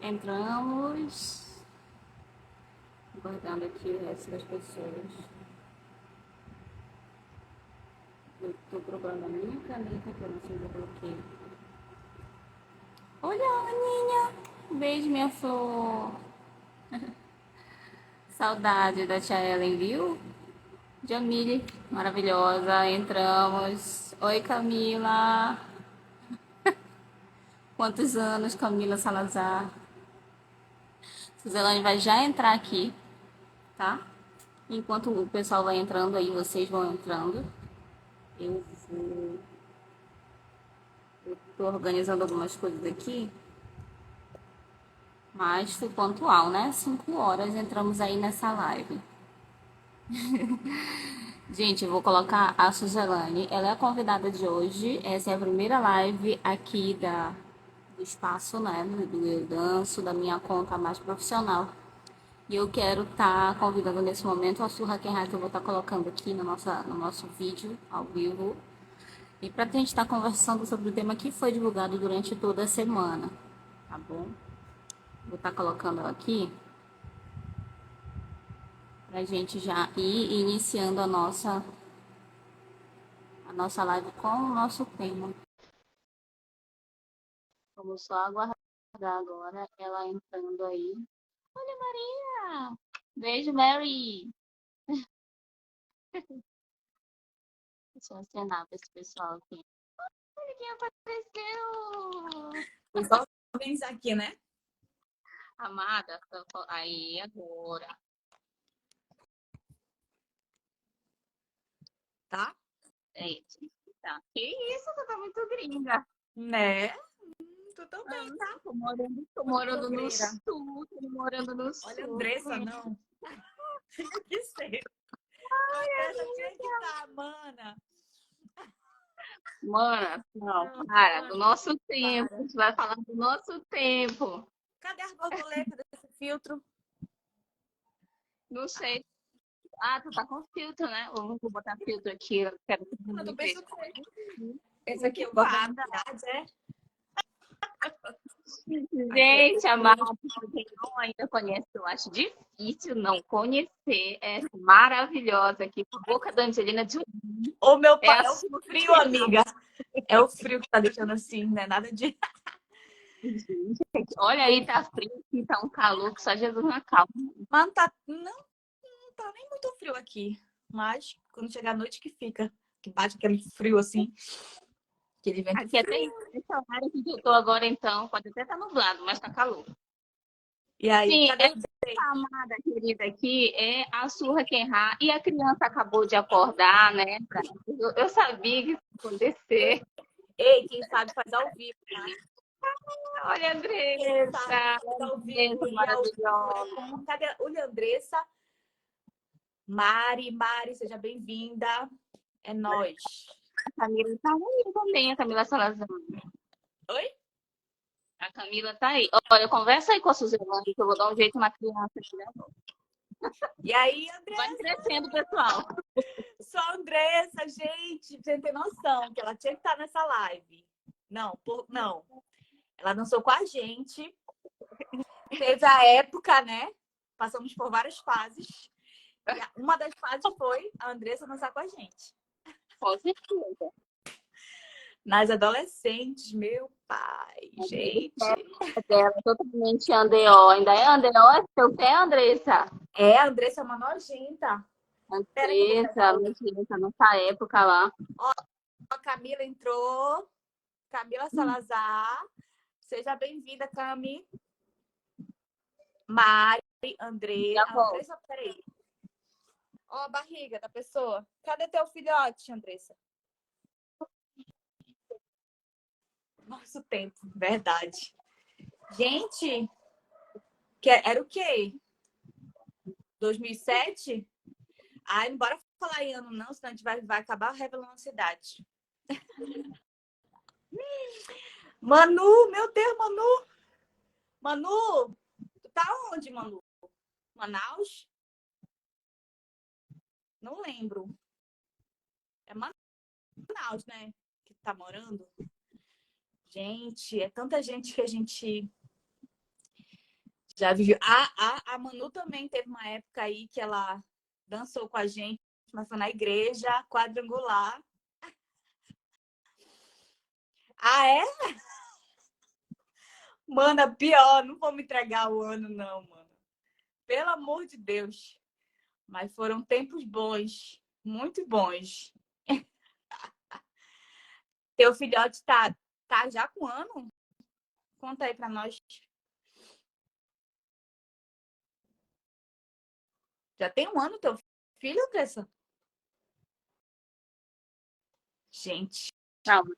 Entramos, guardando aqui o resto das pessoas. Eu tô procurando a minha caneta, que eu não sei onde eu coloquei. Olha, Aninha! Beijo, minha flor. Saudade da tia Ellen, viu? Jamile, maravilhosa. Entramos. Oi, Camila. Quantos anos, Camila Salazar? Suzelane vai já entrar aqui, tá? Enquanto o pessoal vai entrando aí, vocês vão entrando. Eu vou. Eu tô organizando algumas coisas aqui, mas fui pontual, né? 5 horas entramos aí nessa live. Gente, eu vou colocar a Suzelane. Ela é a convidada de hoje. Essa é a primeira live aqui do espaço, né? Do Eu Danço, da minha conta mais profissional. E eu quero estar convidando nesse momento a Surra Kenha, que eu vou estar colocando aqui no nosso vídeo ao vivo. E para a gente estar conversando sobre o tema que foi divulgado durante toda a semana, tá bom? Vou estar colocando ela aqui para a gente já ir iniciando a nossa live com o nosso tema. Vamos só aguardar agora ela entrando aí. Olha, Maria! Beijo, Mary! Deixa eu acenar para esse pessoal aqui. Olha quem apareceu! Foi só pensar aqui, né? Amada, aí agora. Tá? É, tá. Que isso, tu tá muito gringa. Né? Tu também, Não, tá? tô Muito morando no blogueira. sul, tô morando no Olha, sul. Andressa, não. Tinha que ser. A Andressa tinha que estar, mana. Mana, não, Não, para, do mana, nosso tempo, para. a gente vai falar do nosso tempo. Cadê as borboletas desse filtro? Não sei. Ah, tu tá com filtro, né? Eu não vou botar filtro aqui, eu quero que todo Mas mundo tu pensa veja. o quê? Esse aqui eu gosto da minha Guarda. idade, é? Aqui, Gente, amada, pra quem não ainda conhece, eu acho difícil não conhecer essa maravilhosa aqui, com a boca da Angelina Jolie. o meu É pai a é o sua frio, amiga. É o frio que tá deixando assim, né? Nada de. gente. Olha aí, tá frio aqui, tá um calor que só Jesus na calma. Mas não tá nem muito frio aqui. Mas quando chegar a noite que fica. Que bate aquele frio assim. Aquele vento Aqui até frio. esse horário que eu tô agora, então, pode até estar nublado, mas tá calor. E aí, Sim, cadê essa o Jay? amada querida aqui é a Surra Kenha e a criança acabou de acordar, né? Eu sabia que isso ia acontecer. Ei, quem sabe faz ao vivo, tá? Olha, a Quem sabe Andressa, faz ao vivo Andressa e ao vivo é maravilhosa. com. Cadê? Olha, Andressa. Mari, seja bem-vinda. É nós. A Camila tá aí também, a Camila Salazar. Oi? A Camila tá aí. Olha, conversa aí com a Suzelane, que eu vou dar um jeito na criança aqui, né? E aí, Vai Andressa? crescendo, pessoal. Só Andressa, gente, pra você ter noção que ela tinha que estar nessa live. Não, não. Ela dançou com a gente. Teve a época, né? Passamos por várias fases. E uma das fases foi a Andressa dançar com a gente. Com certeza. Nas adolescentes, meu pai, A gente. dela é totalmente Andeó. Ainda é Andeó? É seu pé, Andressa? É, a Andressa é uma nojenta. Espera que eu vou pegar Andressa, o. nojenta, nessa época lá. Ó, a Camila entrou. Camila Salazar. Seja bem-vinda, Cami. Mari, Já volto. Andressa, peraí. Ó a barriga da pessoa. Cadê teu filhote, Andressa? Nosso tempo, verdade. Gente, era o quê? 2007? Ai, não bora falar em ano não, senão a gente vai acabar revelando a cidade. Manu, meu Deus, Manu. Manu, tu tá onde, Manu? Manaus? Não lembro. É Manaus, né? Que tá morando. Gente, é tanta gente que a gente Já viu. A Manu também teve uma época aí que ela dançou com a gente, mas foi na igreja quadrangular. Ah, é? Mana, pior, não vou me entregar o ano, não, mano. Pelo amor de Deus. Mas foram tempos bons, muito bons. Teu filhote tá já com ano? Conta aí pra nós. Já tem um ano teu filho, Andressa? Gente, Calma,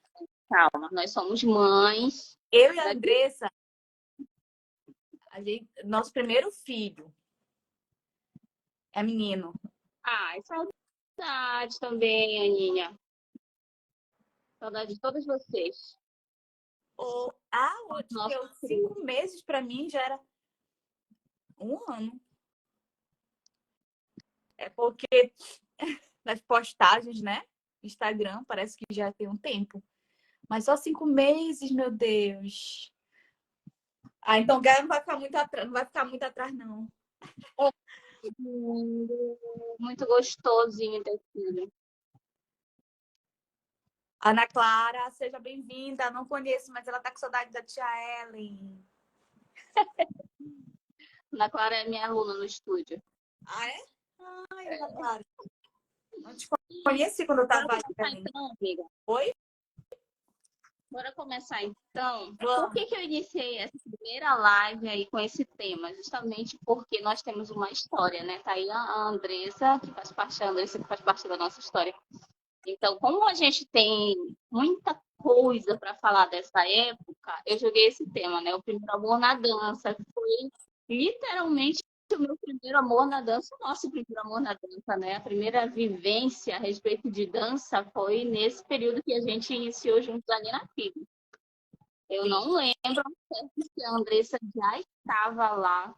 calma. Nós somos mães. eu e a Andressa, nosso primeiro filho é menino. Ai, saudade também, Aninha. Saudade de todos vocês. Hoje deu 5 meses para mim, já era um ano. É porque nas postagens, né? Instagram, parece que já tem um tempo. Mas só 5 meses, meu Deus. Ah, então o Gaia não vai ficar muito atrás, não vai ficar muito atrás, não. Muito gostosinho teu filho. Ana Clara, seja bem-vinda. Não conheço, mas ela tá com saudade da tia Ellen. Ana Clara é minha aluna no estúdio. Ah, é? Ai, Ana Clara. Não te conheci quando eu tava Bora aí começar também. então, amiga. Oi? Bora começar então. Vamos. Por que eu iniciei essa primeira live aí com esse tema? Justamente porque nós temos uma história, né? Tá aí a Andressa, que faz parte, a Andressa, que faz parte da nossa história. Então, como a gente tem muita coisa para falar dessa época, eu joguei esse tema, né? O primeiro amor na dança, que foi literalmente o meu primeiro amor na dança, o nosso primeiro amor na dança, né? A primeira vivência a respeito de dança foi nesse período que a gente iniciou juntos ali na FIB. Eu não lembro se a Andressa já estava lá,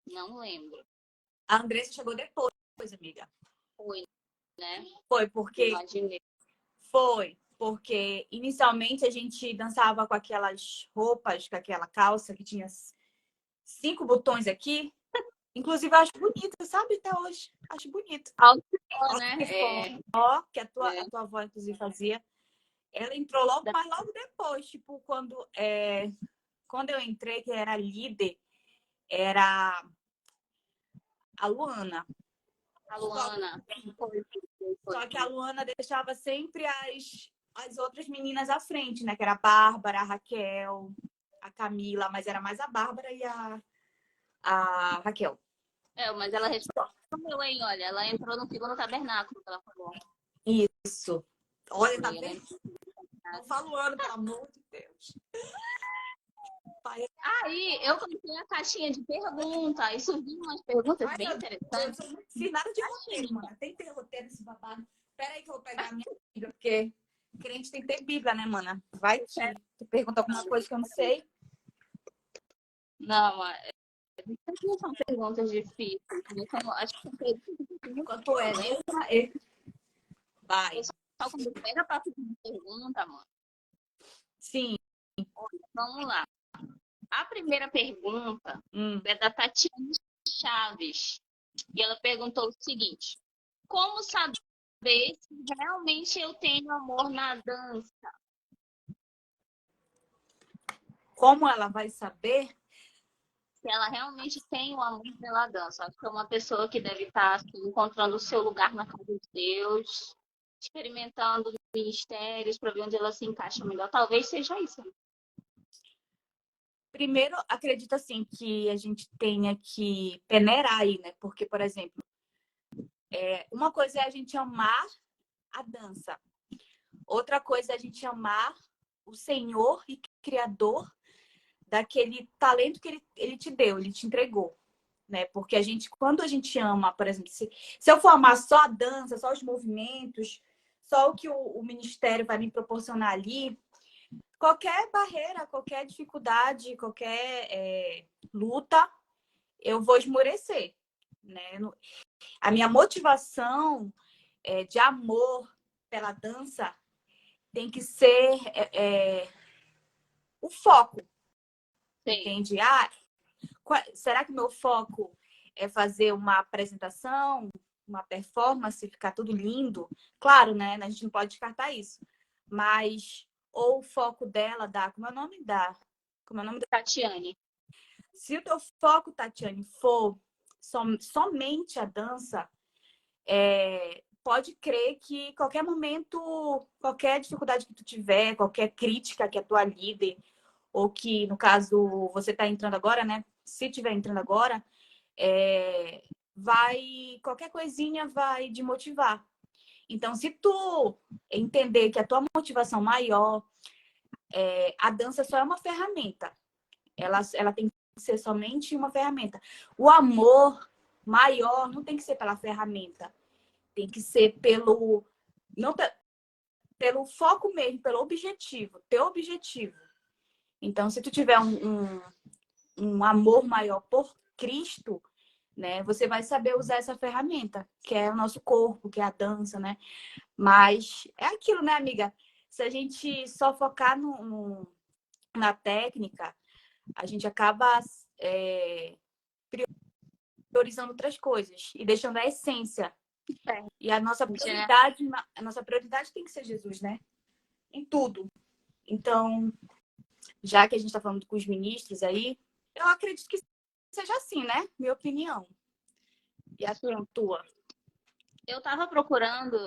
não lembro. A Andressa chegou depois, amiga. Foi, né? Foi porque Imaginei. Foi, porque inicialmente a gente dançava com aquelas roupas, com aquela calça que tinha 5 botões aqui. Inclusive, eu acho bonito, sabe? Até hoje. Acho bonito. Alto, né? Ó, que a tua avó, inclusive, fazia. Ela entrou logo, mas logo depois, tipo, quando eu entrei, que era líder, era a Luana. A Luana. Só que a Luana deixava sempre as outras meninas à frente, né? Que era a Bárbara, a Raquel, a Camila, mas era mais a Bárbara e a Raquel. Mas ela respondeu, hein? Olha, ela entrou no segundo tabernáculo que ela falou. Isso. Olha, tá vendo? Não falo ano, pelo amor de Deus. Aí eu coloquei a caixinha de pergunta e surgiram umas perguntas bem interessantes. Eu não fiz nada de roteiro, mano. Tem que ter roteiro esse babado. Pera aí que eu vou pegar a minha Bíblia, porque crente tem que ter Bíblia, né, mana? Vai que tu pergunta alguma coisa que eu não sei. Não, não são perguntas difíceis. Acho que são perguntas. Quanto é? Letra E. Vai. Só quando pega pra fazer uma pergunta, mano. Sim. Vamos lá. A primeira pergunta é da Tatiana Chaves. E ela perguntou o seguinte: como saber se realmente eu tenho amor na dança? Como ela vai saber? Se ela realmente tem o amor pela dança. Acho que é uma pessoa que deve estar assim, encontrando o seu lugar na casa de Deus, experimentando ministérios para ver onde ela se encaixa melhor. Talvez seja isso. Primeiro, acredito assim que a gente tenha que peneirar aí, né? Porque, por exemplo, uma coisa é a gente amar a dança. Outra coisa é a gente amar o Senhor e Criador daquele talento que ele te deu, ele te entregou, né? Porque quando a gente ama, por exemplo, se eu for amar só a dança, só os movimentos, só o que o ministério vai me proporcionar ali, qualquer barreira, qualquer dificuldade, qualquer luta, eu vou esmorecer, né? A minha motivação de amor pela dança tem que ser o foco. Sim. Entende? será que meu foco é fazer uma apresentação, uma performance, ficar tudo lindo? Claro, né? A gente não pode descartar isso. Mas, ou o foco dela dá, como é o nome da? Como é o nome da Tatiane. Se o teu foco, Tatiane, for somente a dança, pode crer que qualquer momento, qualquer dificuldade que tu tiver, qualquer crítica que a tua líder, ou que, no caso, você está entrando agora, né? Se estiver entrando agora, qualquer coisinha vai te motivar. Então, se tu entender que a tua motivação maior, a dança só é uma ferramenta. Ela tem que ser somente uma ferramenta. O amor maior não tem que ser pela ferramenta. Tem que ser não, pelo foco mesmo, pelo objetivo, teu objetivo. Então, se tu tiver um amor maior por Cristo, né, você vai saber usar essa ferramenta, que é o nosso corpo, que é a dança, né? Mas é aquilo, né, amiga? Se a gente só focar na técnica, a gente acaba priorizando outras coisas e deixando a essência. E a nossa prioridade tem que ser Jesus, né? Em tudo. Então, já que a gente está falando com os ministros aí, eu acredito que seja assim, né? Minha opinião. E a tua? Eu estava procurando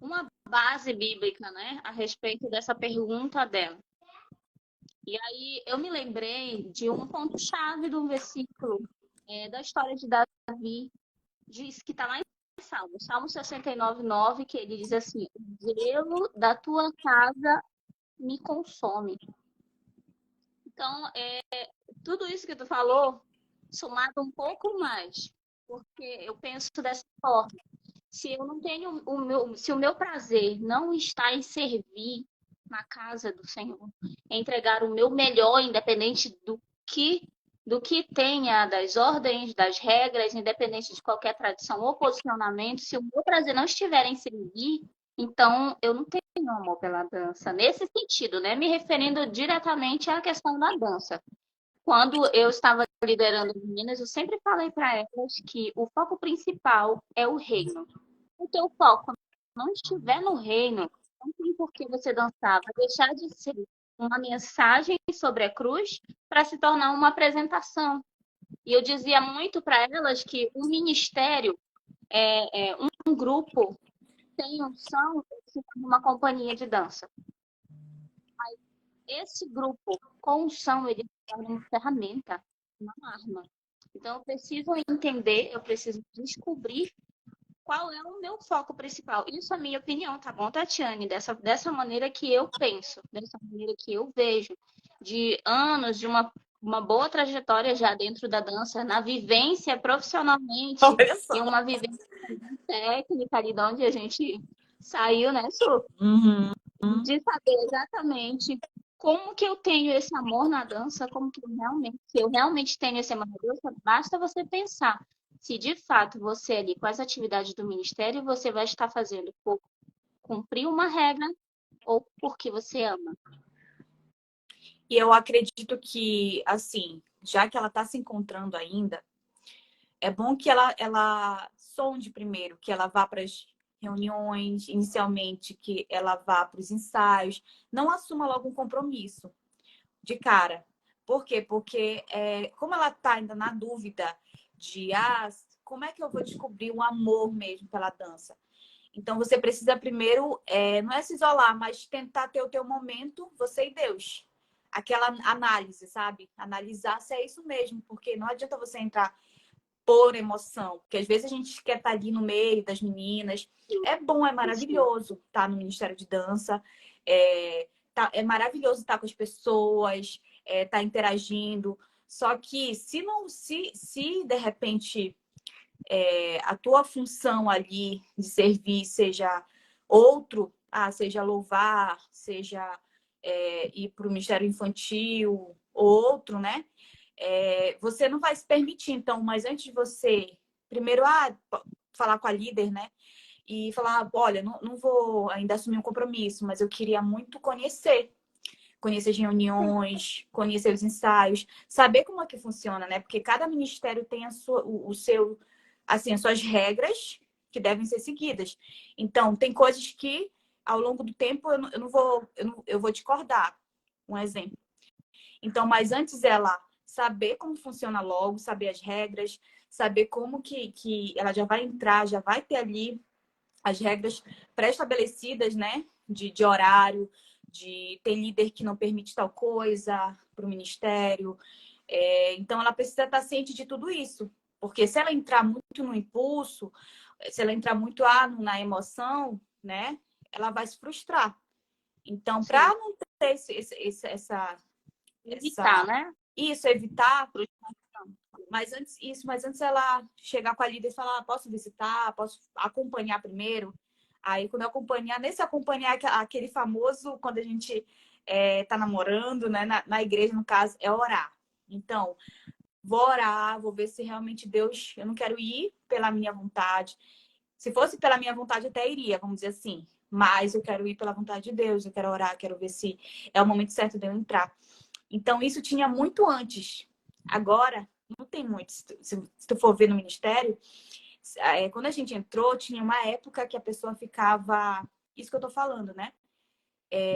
uma base bíblica, né, a respeito dessa pergunta dela. E aí eu me lembrei de um ponto-chave do versículo da história de Davi, diz que está lá em Salmo 69:9, que ele diz assim: o zelo da tua casa me consome. Então, tudo isso que tu falou, somado um pouco mais, porque eu penso dessa forma. Se eu não tenho se o meu prazer não está em servir na casa do Senhor, em entregar o meu melhor, independente do que tenha, das ordens, das regras, independente de qualquer tradição ou posicionamento, se o meu prazer não estiver em servir, então eu não tenho amor pela dança. Nesse sentido, né? Me referindo diretamente à questão da dança. Quando eu estava liderando as meninas, eu sempre falei para elas que o foco principal é o reino. O teu foco não estiver no reino, não tem por que você dançar. Vai deixar de ser uma mensagem sobre a cruz para se tornar uma apresentação. E eu dizia muito para elas que o ministério é um grupo tem unção de uma companhia de dança. Mas esse grupo com unção, ele é uma ferramenta, uma arma. Então, eu preciso entender, eu preciso descobrir qual é o meu foco principal. Isso é a minha opinião, tá bom, Tatiane? Dessa maneira que eu penso, dessa maneira que eu vejo, de anos, de uma boa trajetória já dentro da dança, na vivência profissionalmente, e uma vivência técnica ali de onde a gente saiu, né, Su? Uhum. De saber exatamente como que eu tenho esse amor na dança, como que se eu realmente tenho esse amor na dança, basta você pensar se de fato você ali com as atividades do ministério você vai estar fazendo por cumprir uma regra ou porque você ama. E eu acredito que, assim, já que ela está se encontrando ainda, é bom que ela sonde primeiro, que ela vá para as reuniões, inicialmente, que ela vá para os ensaios. Não assuma logo um compromisso de cara. Por quê? Porque como ela está ainda na dúvida de como é que eu vou descobrir um amor mesmo pela dança? Então você precisa primeiro, não é se isolar, mas tentar ter o teu momento, você e Deus. Aquela análise, sabe? Analisar se é isso mesmo, porque não adianta você entrar por emoção, porque às vezes a gente quer estar ali no meio das meninas. É bom, é maravilhoso estar no Ministério de Dança, é maravilhoso estar com as pessoas, estar interagindo. Só que se de repente a tua função ali de servir seja outro, seja louvar, seja ir para o Ministério Infantil, outro, né? Você não vai se permitir, então, mas antes de você, primeiro, falar com a líder, né? E falar, olha, não vou ainda assumir um compromisso, mas eu queria muito conhecer. conhecer as reuniões, conhecer os ensaios, saber como é que funciona, né? Porque cada ministério tem o seu, assim, as suas regras que devem ser seguidas. Então, tem coisas que, ao longo do tempo, eu vou discordar. Um exemplo. Então, mas antes ela saber como funciona logo, saber as regras, saber como que ela já vai entrar, já vai ter ali as regras pré-estabelecidas, né? De horário, de ter líder que não permite tal coisa para o ministério. Então, ela precisa estar ciente de tudo isso. Porque se ela entrar muito no impulso, se ela entrar muito na emoção, né? Ela vai se frustrar. Então, para não ter Evitar, né? evitar, Frustração. mas antes ela chegar com a líder e falar, posso visitar, posso acompanhar primeiro. Aí quando eu acompanhar, nesse acompanhar aquele famoso, quando a gente tá namorando, né, na igreja, no caso, é orar. Então, vou orar, vou ver se realmente Deus, eu não quero ir pela minha vontade. Se fosse pela minha vontade, eu até iria, vamos dizer assim. Mas eu quero ir pela vontade de Deus, eu quero orar, quero ver se é o momento certo de eu entrar. Então, isso tinha muito antes. Agora, não tem muito. Se tu for ver no ministério, quando a gente entrou, tinha uma época que a pessoa ficava. Isso que eu tô falando, né?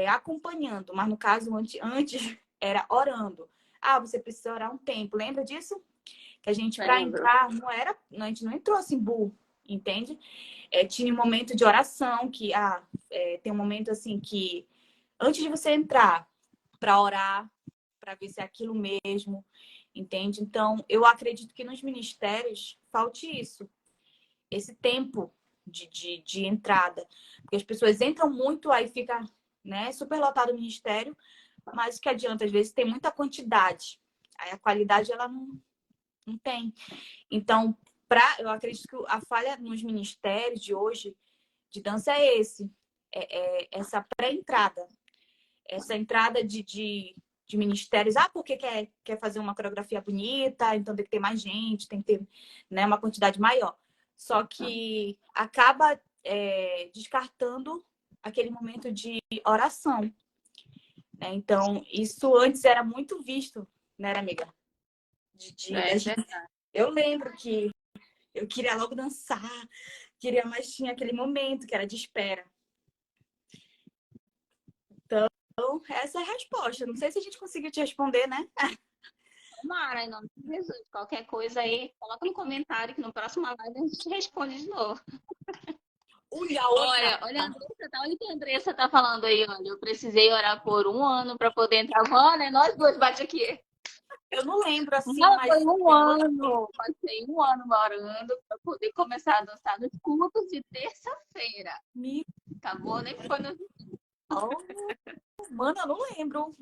Acompanhando. Mas no caso, antes era orando. Ah, você precisa orar um tempo. Lembra disso? Que a gente, para Lembro. entrar, a gente não entrou assim, entende? Tinha um momento de oração, tem um momento assim que, antes de você entrar, para orar, para ver se é aquilo mesmo, entende? Então, eu acredito que nos ministérios falte isso, esse tempo de entrada. Porque as pessoas entram muito, aí fica, né, super lotado o ministério, mas o que adianta? Às vezes tem muita quantidade, aí a qualidade ela não tem. Então, eu acredito que a falha nos ministérios de hoje de dança é essa pré-entrada, essa entrada de ministérios. Ah, porque quer fazer uma coreografia bonita, então tem que ter mais gente, tem que ter, né, uma quantidade maior. Só que acaba descartando aquele momento de oração, né? Então, isso antes era muito visto, né, amiga? Da gente. Verdade. Eu lembro que eu queria logo dançar, queria, mas tinha aquele momento que era de espera. Então, essa é a resposta. Não sei se a gente conseguiu te responder, né? Tomara, em nome de Jesus. Qualquer coisa aí, coloca no comentário que no próximo live a gente responde de novo. Olha a outra. Olha o que a Andressa tá falando aí, olha. Eu precisei orar por um ano para poder entrar. Olha, nós dois bate aqui. Eu não lembro assim, Não, mas foi um ano. Passei um ano orando para poder começar a dançar nos cultos de terça-feira. me... Tá bom? Nem foi no. oh, mano, eu não lembro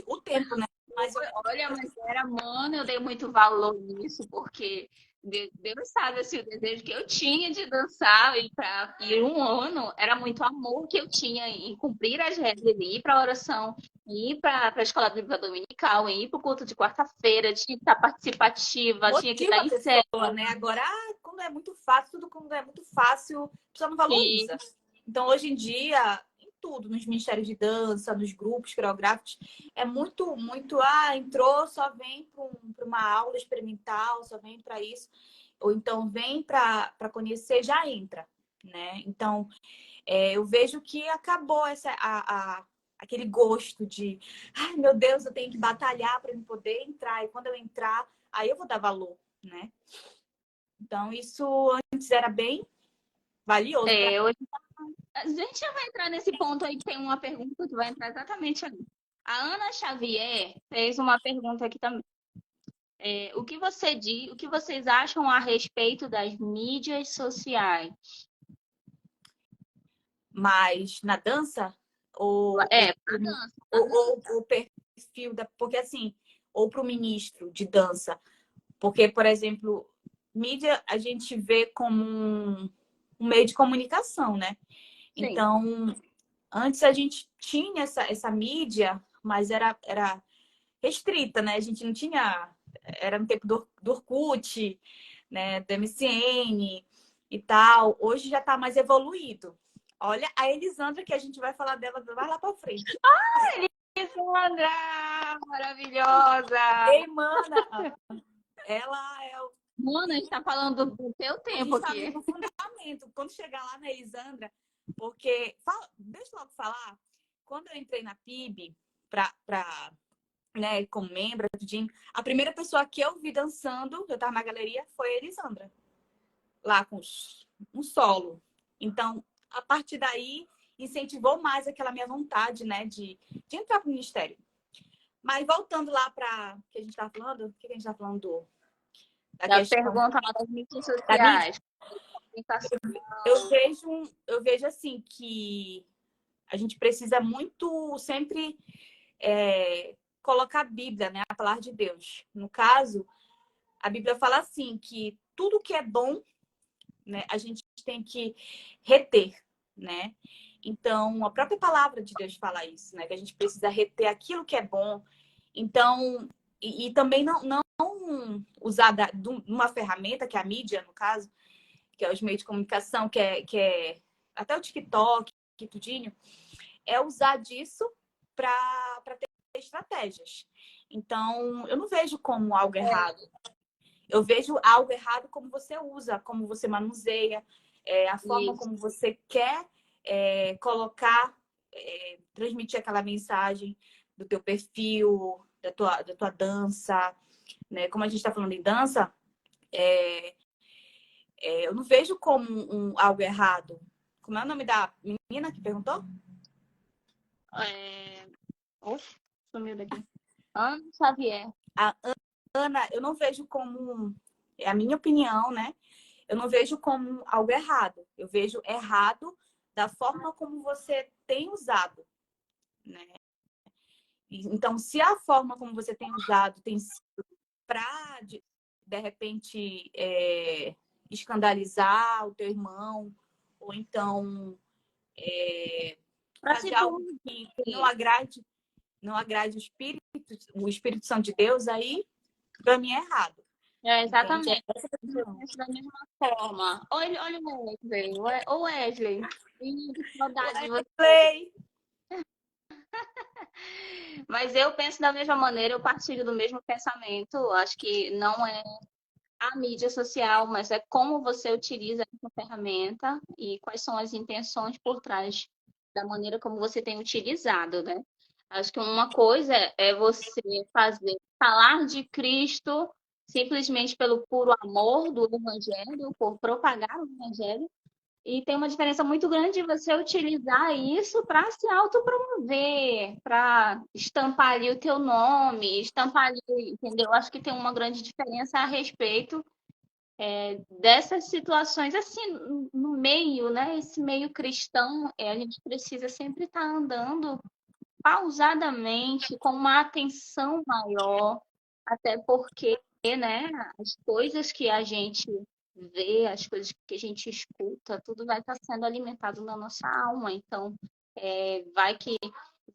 o tempo, né? Mas eu lembro. Olha, mas era, mano, eu dei muito valor nisso, porque Deus sabe assim, o desejo que eu tinha de dançar e para ir um ano era muito amor que eu tinha em cumprir as regras, em ir para a oração, em ir para a escola bíblica dominical, em ir para o culto de quarta-feira, tinha que estar participativa, tinha que estar Motiva a em série. pessoa, né? Agora, quando é muito fácil, tudo quando é muito fácil, a pessoa não valoriza. Então, hoje em dia, em tudo, nos ministérios de dança, nos grupos coreográficos, é muito, muito, entrou, só vem para uma aula experimental, só vem para isso. Ou então vem para conhecer, já entra, né? Então, eu vejo que acabou aquele gosto de, ai meu Deus, eu tenho que batalhar para poder entrar, e quando eu entrar, aí eu vou dar valor, né? Então, isso antes era bem valioso para Hoje, a gente já vai entrar nesse ponto aí que tem uma pergunta que vai entrar exatamente ali. A Ana Xavier fez uma pergunta aqui também. O que vocês acham a respeito das mídias sociais? mas na dança ou, Pra dança. o perfil da, porque assim, ou para o ministro de dança, porque, por exemplo, mídia a gente vê como um meio de comunicação, né? Sim. Então, antes a gente tinha essa mídia, mas era restrita, né? A gente não tinha. Era no tempo do Orkut, né? Do MCN e tal. Hoje já está mais evoluído. Olha a Elisandra, que a gente vai falar dela mais lá para frente. Alessandra! Maravilhosa! Ei, mana, ela é o... Mano, a gente tá falando do teu A tempo gente tá aqui. no fundamento. Quando chegar lá na Elisandra, porque... Deixa eu logo falar. Quando eu entrei na PIB, né, como membro, a primeira pessoa que eu vi dançando, eu tava na galeria, foi a Elisandra. Lá com um solo. Então, a partir daí, incentivou mais aquela minha vontade, né, de entrar pro ministério. Mas voltando lá para que a gente tá falando, o que a gente tá falando da Da questão pergunta lá das mídias da mídia, sociais. eu vejo assim que a gente precisa muito sempre colocar a Bíblia, né, a palavra de Deus. No caso, a Bíblia fala assim que tudo que é bom, né, a gente tem que reter, né? Então, a própria palavra de Deus fala isso, né? Que a gente precisa reter aquilo que é bom. Então, e também não usar uma ferramenta, que é a mídia, no caso, que é os meios de comunicação, que é até o TikTok, que tudinho, é usar disso para ter estratégias. Então, eu não vejo como algo errado. Eu vejo algo errado como você usa, como você manuseia, a forma Isso. como você quer colocar, transmitir aquela mensagem do teu perfil, da tua dança, né? Como a gente está falando em dança, eu não vejo como algo errado. Como é o nome da menina que perguntou? Oxe, sumiu daqui. Ana Xavier. A Ana, eu não vejo como, é a minha opinião, né? Eu não vejo como algo errado. Eu vejo errado da forma como você tem usado, né? Então, se a forma como você tem usado tem sido para, de repente, escandalizar o teu irmão, ou então Para se fazer algo que não agrade o Espírito Santo de Deus, aí, para mim, é errado. Entende? exatamente. Essa é a minha Eu opinião. penso da mesma forma. Olha o Wesley. Ô, Wesley. Ih, que saudade de você. Wesley, Mas eu penso da mesma maneira, eu partilho do mesmo pensamento. Acho que não é a mídia social, mas é como você utiliza essa ferramenta e quais são as intenções por trás da maneira como você tem utilizado, né? Acho que uma coisa é você falar de Cristo simplesmente pelo puro amor do Evangelho, por propagar o Evangelho, e tem uma diferença muito grande de você utilizar isso para se autopromover, para estampar ali o teu nome, estampar ali, entendeu? Acho que tem uma grande diferença a respeito dessas situações, assim, no meio, né? Esse meio cristão, a gente precisa sempre estar andando pausadamente, com uma atenção maior, até porque, né, as coisas que a gente vê, as coisas que a gente escuta, tudo vai estar sendo alimentado na nossa alma. Então, vai que,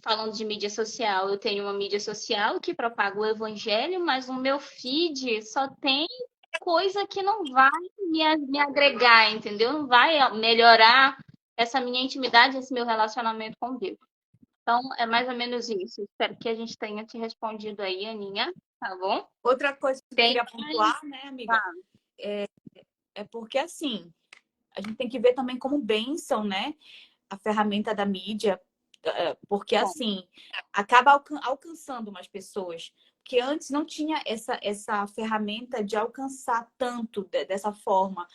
falando de mídia social, eu tenho uma mídia social que propaga o evangelho, mas o meu feed só tem coisa que não vai me agregar, entendeu? Não vai melhorar essa minha intimidade, esse meu relacionamento com Deus. Então, é mais ou menos isso. Espero que a gente tenha te respondido aí, Aninha, tá bom? outra coisa que eu Tem queria mais. pontuar, né, amiga, Ah, é porque, assim, a gente tem que ver também como bênção, né, a ferramenta da mídia, porque, bom, assim, acaba alcançando mais pessoas. Porque antes não tinha essa ferramenta de alcançar tanto dessa forma,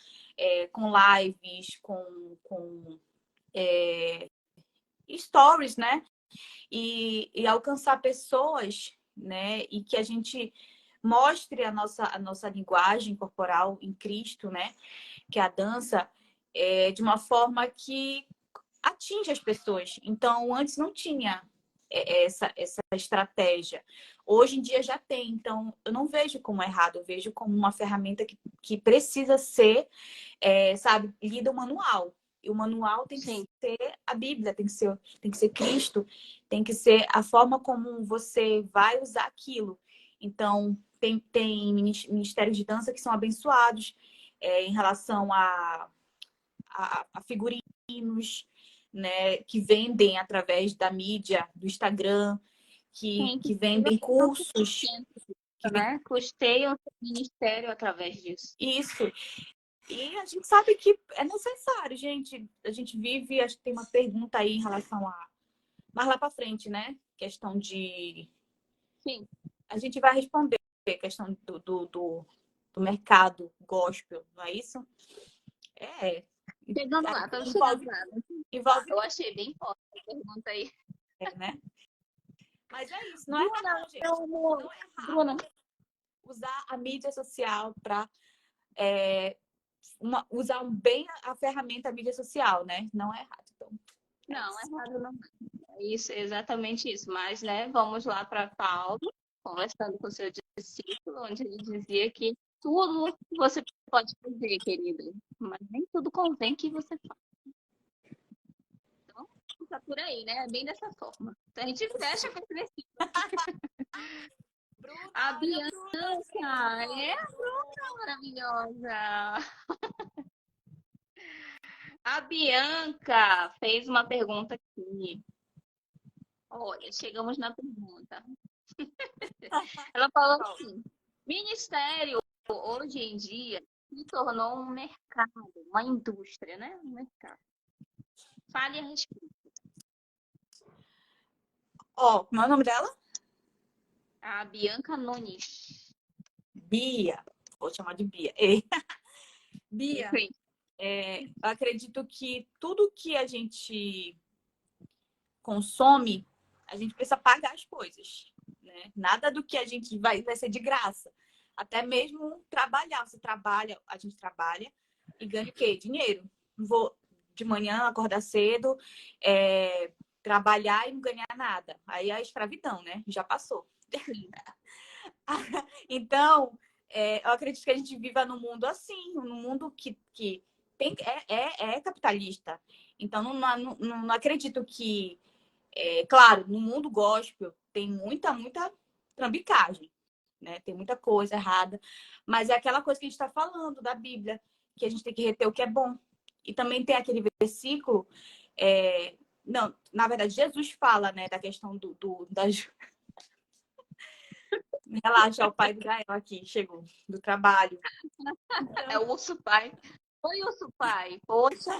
com lives, com stories, né? E alcançar pessoas, né? E que a gente mostre a nossa linguagem corporal em Cristo, né? Que é a dança, de uma forma que atinge as pessoas. Então, antes não tinha essa estratégia. Hoje em dia já tem. Então, eu não vejo como errado, eu vejo como uma ferramenta que precisa ser, sabe, lida o manual. E o manual tem que sim, ser a Bíblia, tem que ser Cristo, tem que ser a forma como você vai usar aquilo. Então, tem ministérios de dança que são abençoados em relação a figurinos, né, que vendem através da mídia, do Instagram. que, Sim, que vendem cursos. né? Custeiam o ministério através disso. Isso. E a gente sabe que é necessário, gente. A gente vive, acho que tem uma pergunta aí em relação a. Mais lá para frente, né? Questão de. Sim. A gente vai responder a questão do mercado gospel, não é isso? É. Chegando lá, estamos Envolve, chegando lá. envolve Eu achei bem forte a pergunta aí. né? Mas é isso, não é Bruna, errado, gente. Não é errado Bruna, usar a mídia social para usar bem a ferramenta a mídia social, né? Não é errado. Então, não, errado não. É isso, é exatamente isso. Mas, né, vamos lá para Paulo, conversando com o seu discípulo, onde ele dizia que tudo você pode fazer, querido, mas nem tudo convém que você faça. Então, fica por aí, né? É bem dessa forma. Então, a gente fecha com esse versículo. Bruna, A olha, Bianca, é a Bruna maravilhosa. A Bianca fez uma pergunta aqui. Olha, chegamos na pergunta. Ela falou assim: ministério hoje em dia se tornou um mercado, uma indústria, né? Um mercado. Fale a respeito. ó, como é o nome dela? A Bianca Nunes. Bia. Vou chamar de Bia. Ei. Bia, Sim. eu acredito que tudo que a gente consome, a gente precisa pagar as coisas, né? Nada do que a gente vai ser de graça. Até mesmo trabalhar. Você trabalha, a gente trabalha e ganha o quê? Dinheiro. Não vou de manhã acordar cedo, trabalhar e não ganhar nada. Aí é a escravidão, né? Já passou. Então, eu acredito que a gente viva num mundo assim, num mundo que é capitalista. Então, não acredito que claro, no mundo gospel tem muita trambicagem, né? Tem muita coisa errada, mas é aquela coisa que a gente está falando da Bíblia, que a gente tem que reter o que é bom. E também tem aquele versículo, não, na verdade, Jesus fala, né, da questão das. Relaxa, o pai do Gael aqui, chegou, do trabalho. É o urso pai. Oi, urso pai. Poxa.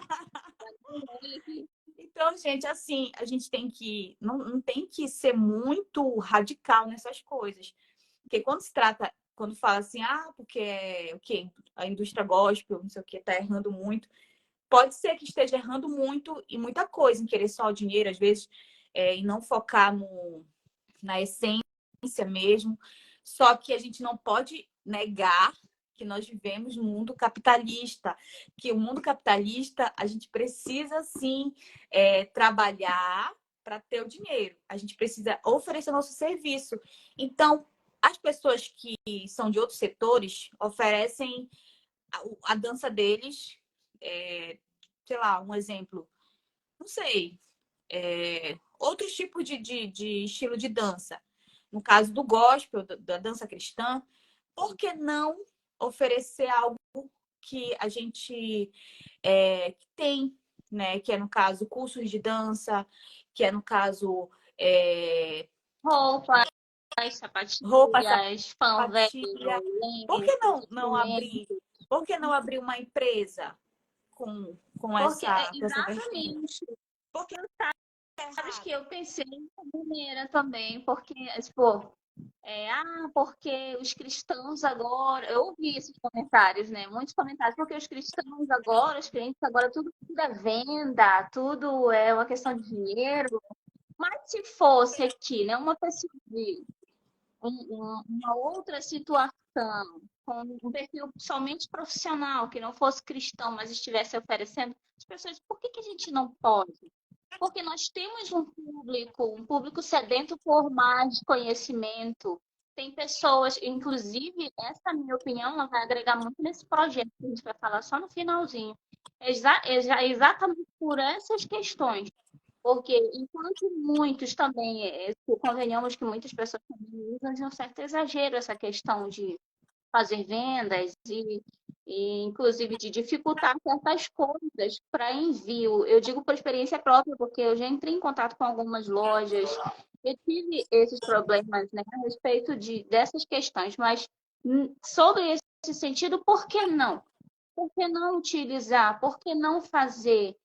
Então, gente, assim, a gente tem que. Não tem que ser muito radical nessas coisas. Porque quando se trata, quando fala assim, porque o quê? A indústria gospel, não sei o que, tá errando muito. Pode ser que esteja errando muito e muita coisa, em querer só o dinheiro, às vezes, e não focar na essência mesmo. Só que a gente não pode negar que nós vivemos num mundo capitalista, que o mundo capitalista a gente precisa sim trabalhar para ter o dinheiro. A gente precisa oferecer nosso serviço. Então, as pessoas que são de outros setores oferecem a dança deles, sei lá, um exemplo, não sei, outros tipos de estilo de dança. No caso do gospel, da dança cristã, por que não oferecer algo que a gente tem, né? Que é, no caso, cursos de dança, que é, no caso, Roupas, roupa, sapatilhas, fanvela, sapatilha. Por que lenços, não abrir? Por que não abrir uma empresa com porque é essa vertente? exatamente. Porque Sabes que eu pensei nessa maneira também, porque, tipo, porque os cristãos agora, eu ouvi esses comentários, né? Muitos comentários, porque os cristãos agora, os crentes agora, tudo é venda, tudo é uma questão de dinheiro. Mas se fosse aqui, né, uma pessoa de uma outra situação, com um perfil somente profissional, que não fosse cristão, mas estivesse oferecendo, as pessoas, por que a gente não pode? Porque nós temos um público sedento por mais conhecimento. Tem pessoas, inclusive, essa minha opinião, ela vai agregar muito nesse projeto que a gente vai falar só no finalzinho. Exatamente por essas questões. Porque enquanto muitos também, convenhamos que muitas pessoas também usam de um certo exagero essa questão de fazer vendas e e inclusive de dificultar certas coisas para envio. Eu digo por experiência própria, porque eu já entrei em contato com algumas lojas, eu tive esses problemas, né, a respeito dessas questões, mas sobre esse sentido, por que não? Por que não utilizar? Por que não fazer?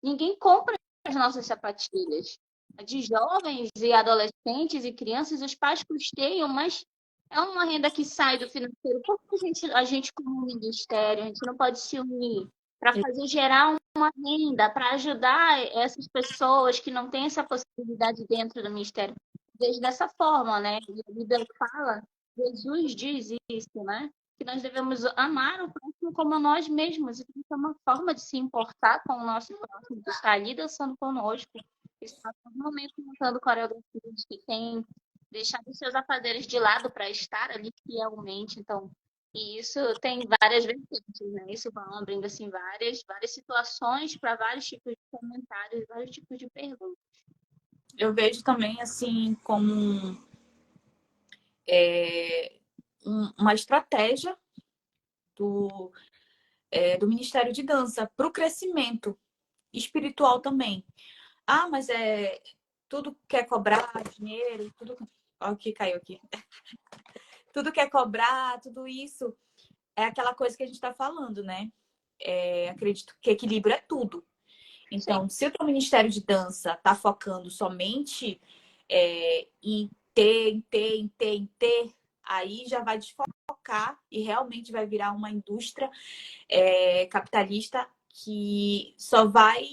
Ninguém compra as nossas sapatilhas. De jovens e adolescentes e crianças, os pais custeiam, mas é uma renda que sai do financeiro. Por que a gente como ministério, a gente não pode se unir para fazer gerar uma renda, para ajudar essas pessoas que não têm essa possibilidade dentro do ministério? Vejo dessa forma, né? E a Bíblia fala, Jesus diz isso, né? Que nós devemos amar o próximo como a nós mesmos. E isso é uma forma de se importar com o nosso próximo, que está ali dançando conosco, que está a todo momento montando coreografias, que tem deixado seus afazeres de lado para estar ali fielmente. Então, e isso tem várias vertentes, né? Isso vai abrindo assim várias situações para vários tipos de comentários, vários tipos de perguntas. Eu vejo também assim como uma estratégia do, do Ministério de Dança para o crescimento espiritual também. Ah, mas tudo quer cobrar dinheiro, tudo. Olha o que caiu aqui. Tudo quer cobrar, tudo isso é aquela coisa que a gente está falando, né? Acredito que equilíbrio é tudo. Sim. Então, se o teu Ministério de Dança está focando somente em ter, aí já vai desfocar e realmente vai virar uma indústria capitalista que só vai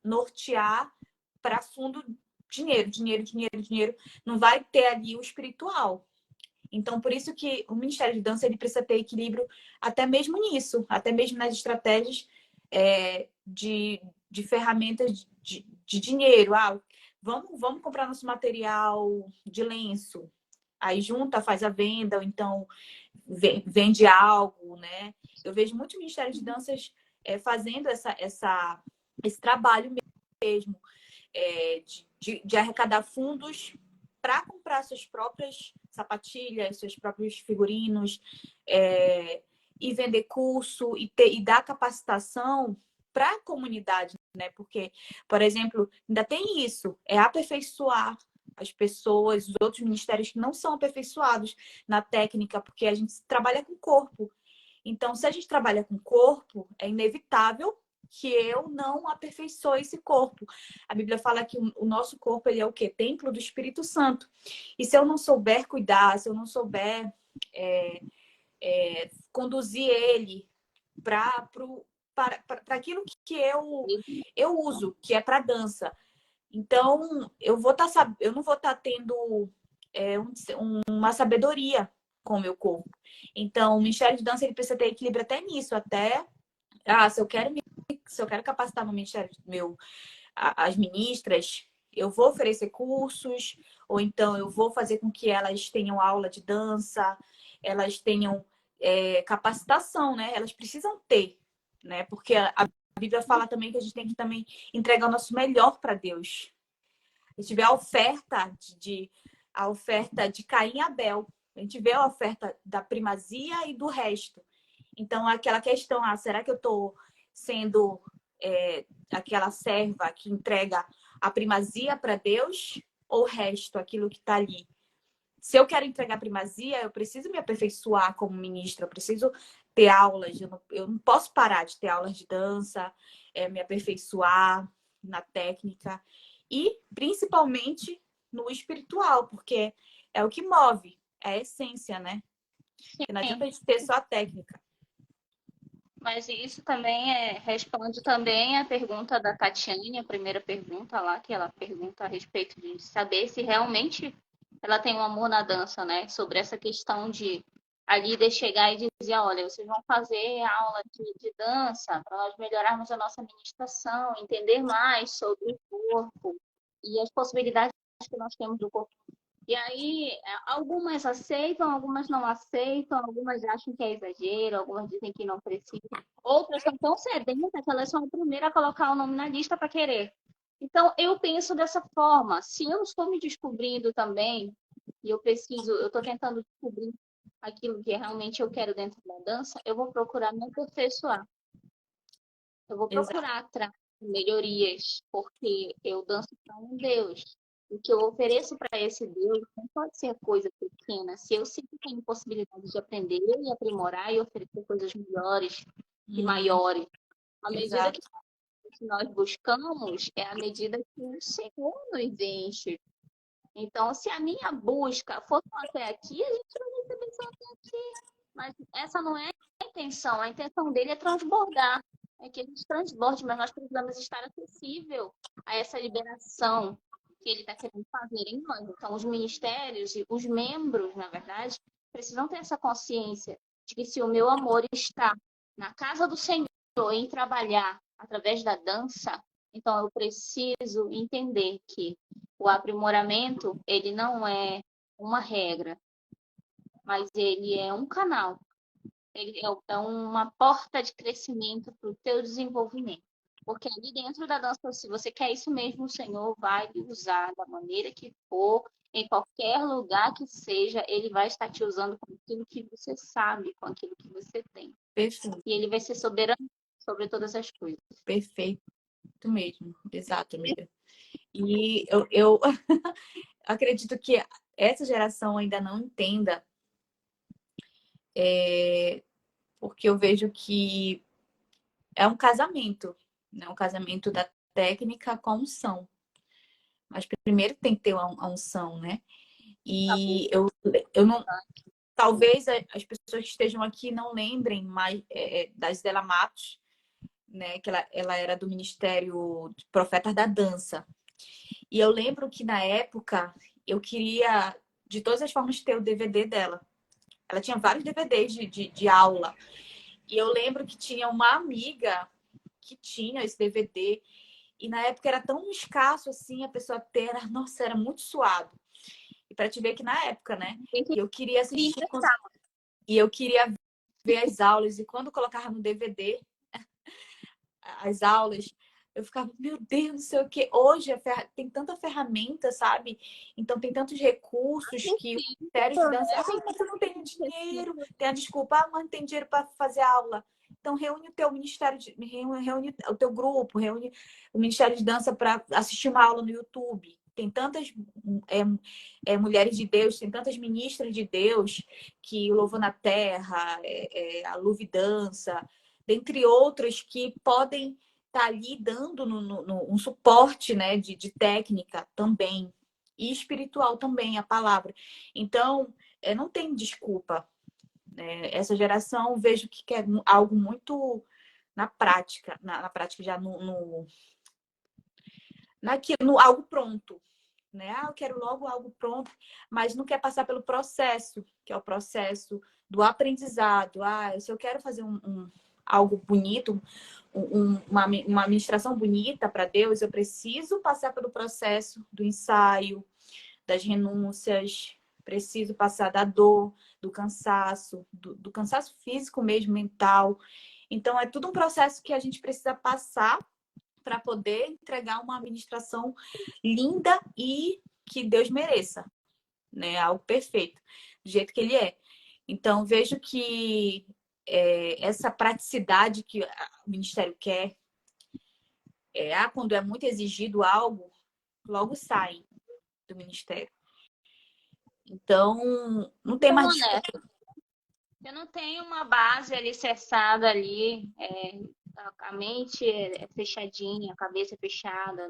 nortear para fundo dinheiro, dinheiro, dinheiro, dinheiro. Não vai ter ali o espiritual. Então, por isso que o Ministério de Dança ele precisa ter equilíbrio até mesmo nisso, até mesmo nas estratégias de ferramentas de dinheiro. Ah, vamos comprar nosso material de lenço. Aí junta, faz a venda, ou então vende algo, né? Eu vejo muitos ministérios de danças fazendo esse trabalho mesmo, de arrecadar fundos para comprar suas próprias sapatilhas, seus próprios figurinos, e vender curso e dar capacitação para a comunidade, né? Porque, por exemplo, ainda tem isso, aperfeiçoar as pessoas, os outros ministérios que não são aperfeiçoados na técnica, porque a gente trabalha com o corpo. Então, se a gente trabalha com o corpo, é inevitável que eu não aperfeiçoe esse corpo. A Bíblia fala que o nosso corpo ele é o quê? Templo do Espírito Santo. E se eu não souber cuidar, se eu não souber conduzir ele para aquilo que eu uso, que é para dança, então eu não vou estar tendo uma sabedoria com o meu corpo. Então, o Ministério de Dança ele precisa ter equilíbrio até nisso, se eu quero capacitar no Ministério as ministras, eu vou oferecer cursos, ou então eu vou fazer com que elas tenham aula de dança, elas tenham capacitação, né? Elas precisam ter, né? Porque a Bíblia fala também que a gente tem que também entregar o nosso melhor para Deus. A gente vê a oferta de Caim e Abel. A gente vê a oferta da primazia e do resto. Então, aquela questão, será que eu estou sendo aquela serva que entrega a primazia para Deus ou o resto, aquilo que está ali? Se eu quero entregar primazia, eu preciso me aperfeiçoar como ministra, eu preciso ter aulas, eu não posso parar de ter aulas de dança, me aperfeiçoar na técnica e principalmente no espiritual, porque é o que move, é a essência, né? Porque não adianta a gente ter só a técnica. Mas isso também responde também a pergunta da Tatiane, a primeira pergunta lá, que ela pergunta a respeito de saber se realmente ela tem um amor na dança, né? Sobre essa questão de a líder chegar e dizer, olha, vocês vão fazer aula de dança para nós melhorarmos a nossa administração, entender mais sobre o corpo e as possibilidades que nós temos do corpo. E aí, algumas aceitam, algumas não aceitam, algumas acham que é exagero, algumas dizem que não precisa. Outras são tão sedentas que elas são a primeira a colocar o nome na lista para querer. Então, eu penso dessa forma. Se eu estou me descobrindo também, e eu estou tentando descobrir aquilo que realmente eu quero dentro da dança, eu vou procurar me aperfeiçoar. Eu vou Exato. procurar atrás melhorias, porque eu danço para um Deus. O que eu ofereço para esse Deus não pode ser coisa pequena. Se eu sempre tenho possibilidade de aprender e aprimorar e oferecer coisas melhores e Uhum, maiores, à medida exato. que nós buscamos, é a medida que o Senhor nos enche. Então, se a minha busca for só até aqui, a gente vai receber só até aqui. Mas essa não é a intenção. A intenção dele é transbordar. É que a gente transborde, mas nós precisamos estar acessível a essa liberação que ele está querendo fazer em nós. Então, os ministérios e os membros, na verdade, precisam ter essa consciência de que se o meu amor está na casa do Senhor, em trabalhar através da dança, então eu preciso entender que o aprimoramento, ele não é uma regra, mas ele é um canal. Ele é uma porta de crescimento para o teu desenvolvimento. Porque ali dentro da dança, se você quer isso mesmo, o Senhor vai lhe usar da maneira que for, em qualquer lugar que seja, ele vai estar te usando com aquilo que você sabe, com aquilo que você tem. Perfeito, E ele vai ser soberano sobre todas as coisas. perfeito mesmo. Exato, amiga. E eu acredito que essa geração ainda não entenda, porque eu vejo que é um casamento, né? Um casamento da técnica com a unção. Mas primeiro tem que ter a unção, né? E eu não. Talvez as pessoas que estejam aqui não lembrem mais da Zélia Matos, né? Que ela era do Ministério de Profetas da Dança. E eu lembro que na época eu queria, de todas as formas, ter o DVD dela. Ela tinha vários DVDs de aula. E eu lembro que tinha uma amiga que tinha esse DVD. E na época era tão escasso assim a pessoa ter. Nossa, era muito suado. E para te ver que na época, né? Tem que E eu queria ir. assistir. E eu queria ver as aulas. E quando colocava no DVD as aulas, eu ficava, meu Deus, não sei o que. Hoje tem tanta ferramenta, sabe? Então tem tantos recursos que o Ministério de Dança. Ah, mas eu não tenho dinheiro. Tem a desculpa, ah, mas não tem dinheiro para fazer aula. Então reúne o teu ministério, reúne o teu grupo, reúne o Ministério de Dança para assistir uma aula no YouTube. Tem tantas mulheres de Deus, tem tantas ministras de Deus que o Louvor na Terra, a Luve Dança, dentre outras que podem estar ali dando um suporte, né, de técnica também e espiritual também a palavra. Então, não tem desculpa, né? Essa geração vejo que quer algo muito na prática, na prática já no algo pronto, né? Ah, eu quero logo algo pronto, mas não quer passar pelo processo, que é o processo do aprendizado. Ah, se eu quero fazer algo bonito, uma ministração bonita para Deus, eu preciso passar pelo processo do ensaio, das renúncias, preciso passar da dor, do cansaço, do cansaço físico mesmo, mental. Então, é tudo um processo que a gente precisa passar para poder entregar uma administração linda e que Deus mereça, né? Algo perfeito, do jeito que ele é. Então, vejo que essa praticidade que o Ministério quer, quando é muito exigido algo, logo sai do Ministério. Então, não tem mais Então, né? desculpa. Eu não tenho uma base alicerçada ali, a mente é fechadinha, a cabeça é fechada,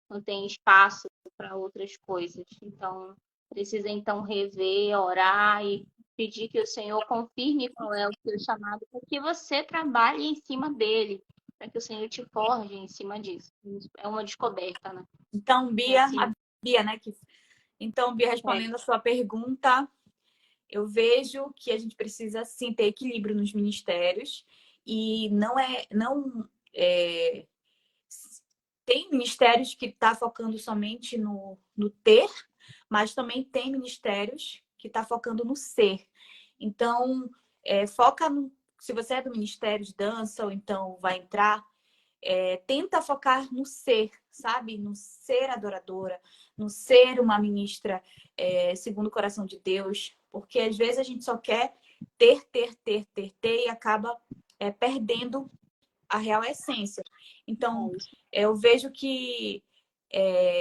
não tem espaço para outras coisas. Então, precisa então rever, orar e pedir que o Senhor confirme qual é o seu chamado, para que você trabalhe em cima dele, para que o Senhor te forje em cima disso. É uma descoberta, né? Então, É assim. A Bia, né? Então, Bia, É. respondendo a sua pergunta, eu vejo que a gente precisa sim ter equilíbrio nos ministérios e não tem ministérios que está focando somente no ter, mas também tem ministérios que está focando no ser. Então, foca se você é do Ministério de Dança ou então vai entrar, tenta focar no ser, sabe? No ser adoradora, no ser uma ministra segundo o coração de Deus, Porque às vezes a gente só quer ter, e acaba perdendo a real essência. Então, eu vejo que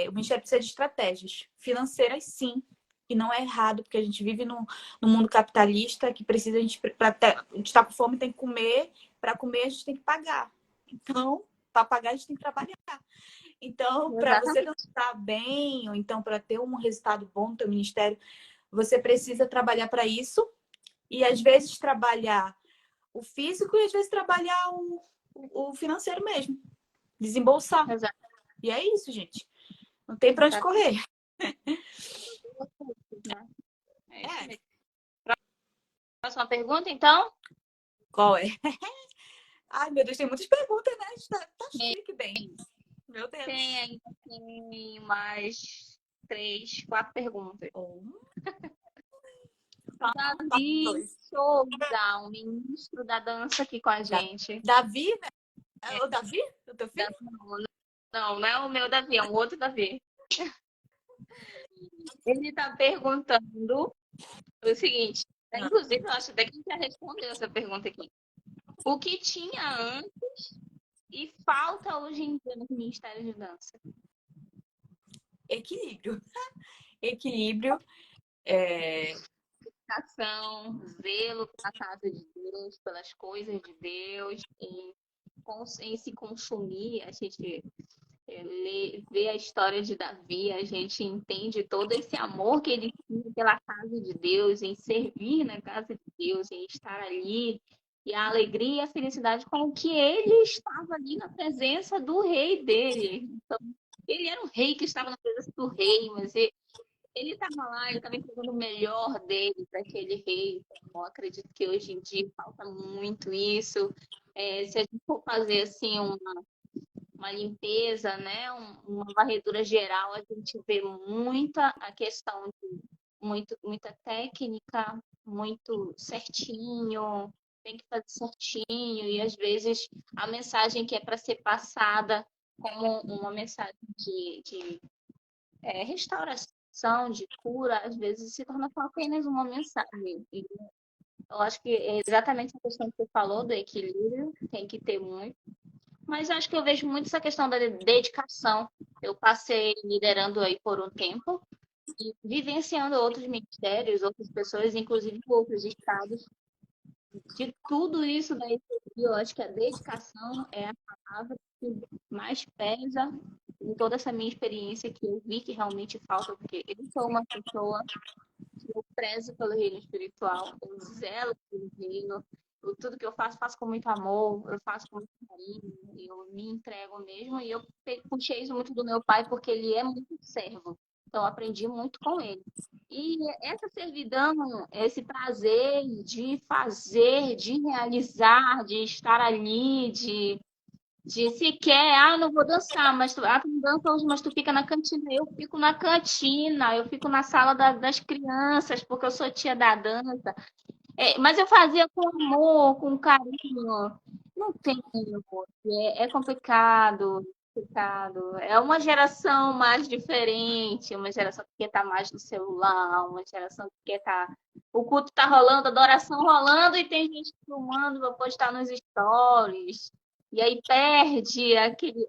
o Ministério precisa de estratégias financeiras, sim, e não é errado, porque a gente vive num mundo capitalista que precisa, a gente está com fome, tem que comer, para comer a gente tem que pagar. Então, para pagar a gente tem que trabalhar. Então, para você dançar bem, ou então para ter um resultado bom no teu ministério, você precisa trabalhar para isso e às vezes trabalhar o físico e às vezes trabalhar o financeiro mesmo. Desembolsar. Exato. E é isso, gente. Não tem para onde correr. É. Próxima pergunta, então? Qual é? Ai, meu Deus, tem muitas perguntas, né? Tá chique, bem. Meu Deus. Tem mais 3, 4 perguntas. Davi Souza, um ministro da dança aqui com a gente. Davi, né? É o Davi? O teu filho? Não é o meu Davi, é um outro Davi. Ele está perguntando o seguinte, inclusive eu acho até que a gente já respondeu essa pergunta aqui. O que tinha antes e falta hoje em dia no Ministério de Dança? Equilíbrio. Equilíbrio. Ação, zelo pela casa de Deus, pelas coisas de Deus, em se consumir, a gente vê a história de Davi, a gente entende todo esse amor que ele tinha pela casa de Deus, em servir na casa de Deus, em estar ali, e a alegria e a felicidade com que ele estava ali na presença do rei dele. Então, ele era um rei que estava na presença do rei, mas ele estava lá, ele estava entregando o melhor dele para aquele rei. Então, eu acredito que hoje em dia falta muito isso. Se a gente for fazer assim uma limpeza, né, uma varredura geral, a gente vê muita a questão de muita técnica, muito certinho, tem que fazer certinho, e às vezes a mensagem que é para ser passada como uma mensagem de restauração, de cura, às vezes se torna só apenas uma mensagem. E eu acho que é exatamente a questão que você falou do equilíbrio, tem que ter muito. Mas eu acho que eu vejo muito essa questão da dedicação. Eu passei liderando aí por um tempo e vivenciando outros ministérios, outras pessoas, inclusive outros estados. De tudo isso daí, eu acho que a dedicação é a palavra que mais pesa em toda essa minha experiência que eu vi que realmente falta, porque eu sou uma pessoa que eu prezo pelo reino espiritual, eu zelo pelo reino, tudo que eu faço, faço com muito amor, eu faço com muito carinho, eu me entrego mesmo, e eu puxei isso muito do meu pai, porque ele é muito servo, então eu aprendi muito com ele. E essa servidão, esse prazer de fazer, de realizar, de estar ali, de sequer, eu não vou dançar, mas tu não dança hoje, mas tu fica na cantina. Eu fico na cantina, eu fico na sala das crianças, porque eu sou tia da dança. Mas eu fazia com amor, com carinho. Não tem, amor. É complicado, complicado. É uma geração mais diferente, uma geração que quer estar mais no celular, uma geração que quer estar. O culto está rolando, a adoração rolando, e tem gente filmando para postar nos stories. E aí perde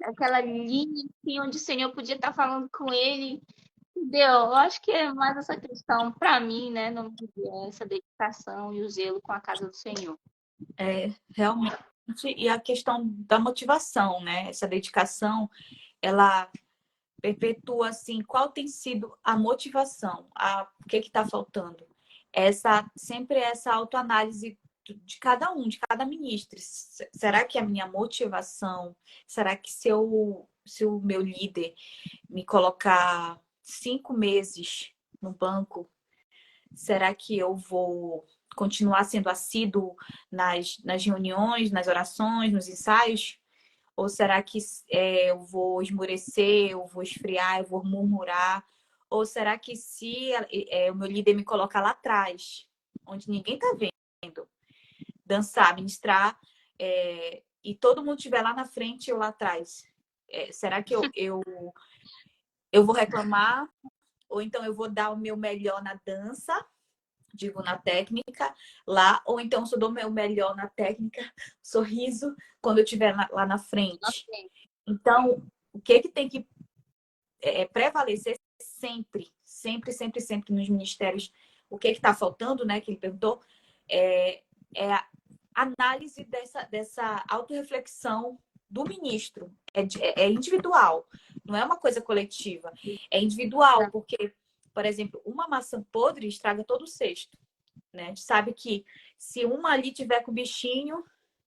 aquela linha assim, onde o Senhor podia estar falando com ele. Entendeu? Eu acho que é mais essa questão, para mim, né? Não é essa dedicação e o zelo com a casa do Senhor. Realmente. E a questão da motivação, né? Essa dedicação, ela perpetua, assim, qual tem sido a motivação? O que está faltando? Sempre essa autoanálise de cada um, de cada ministro. Será que a minha motivação, será que se o meu líder me colocar 5 meses no banco, será que eu vou continuar sendo assíduo nas reuniões, nas orações, nos ensaios? Ou será que eu vou esmurecer, eu vou esfriar, eu vou murmurar? Ou será que se o meu líder me colocar lá atrás, onde ninguém está vendo, dançar, ministrar, e todo mundo estiver lá na frente e eu lá atrás, será que eu vou reclamar? Ou então eu vou dar o meu melhor na dança? digo, na técnica lá, ou então se eu dou meu melhor na técnica, sorriso, quando eu estiver lá na frente. Então, o que tem que prevalecer sempre, sempre, sempre, sempre nos ministérios, o que está faltando, né, que ele perguntou, é a análise dessa autorreflexão do ministro. É individual, não é uma coisa coletiva. É individual, porque, por exemplo, uma maçã podre estraga todo o cesto. Né? A gente sabe que se uma ali tiver com bichinho,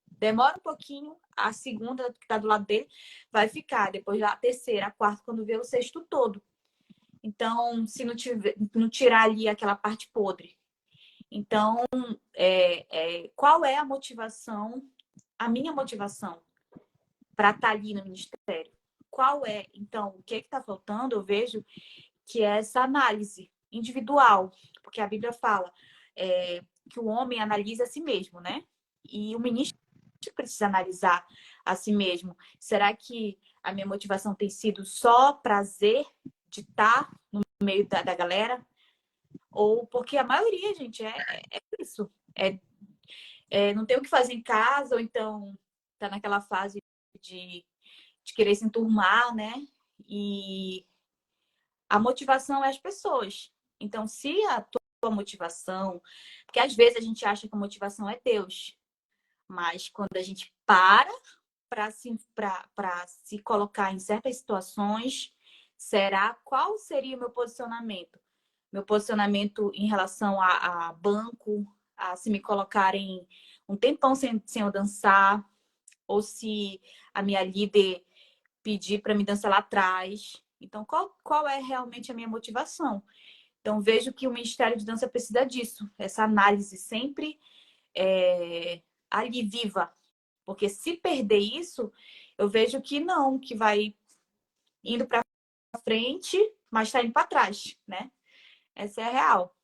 demora um pouquinho, a segunda que está do lado dele vai ficar. Depois a terceira, a quarta, quando vê o cesto todo. Então, se não tirar ali aquela parte podre. Então, qual é a motivação, a minha motivação para estar ali no ministério? Qual é? Então, o que está faltando? Eu vejo que é essa análise individual, porque a Bíblia fala que o homem analisa a si mesmo, né? E o ministro precisa analisar a si mesmo. Será que a minha motivação tem sido só prazer de estar no meio da galera? Ou porque a maioria, gente, é isso. Não tem o que fazer em casa, ou então tá naquela fase de querer se enturmar, né? E a motivação é as pessoas. Então, se a tua motivação... Porque às vezes a gente acha que a motivação é Deus. Mas quando a gente para se colocar em certas situações, qual seria o meu posicionamento? Meu posicionamento em relação a banco, a se me colocarem um tempão sem eu dançar, ou se a minha líder pedir para me dançar lá atrás. Então, qual é realmente a minha motivação? Então, vejo que o Ministério de Dança precisa disso, essa análise sempre ali viva. Porque se perder isso, eu vejo que não, que vai indo para frente, mas está indo para trás, né? Essa é a real.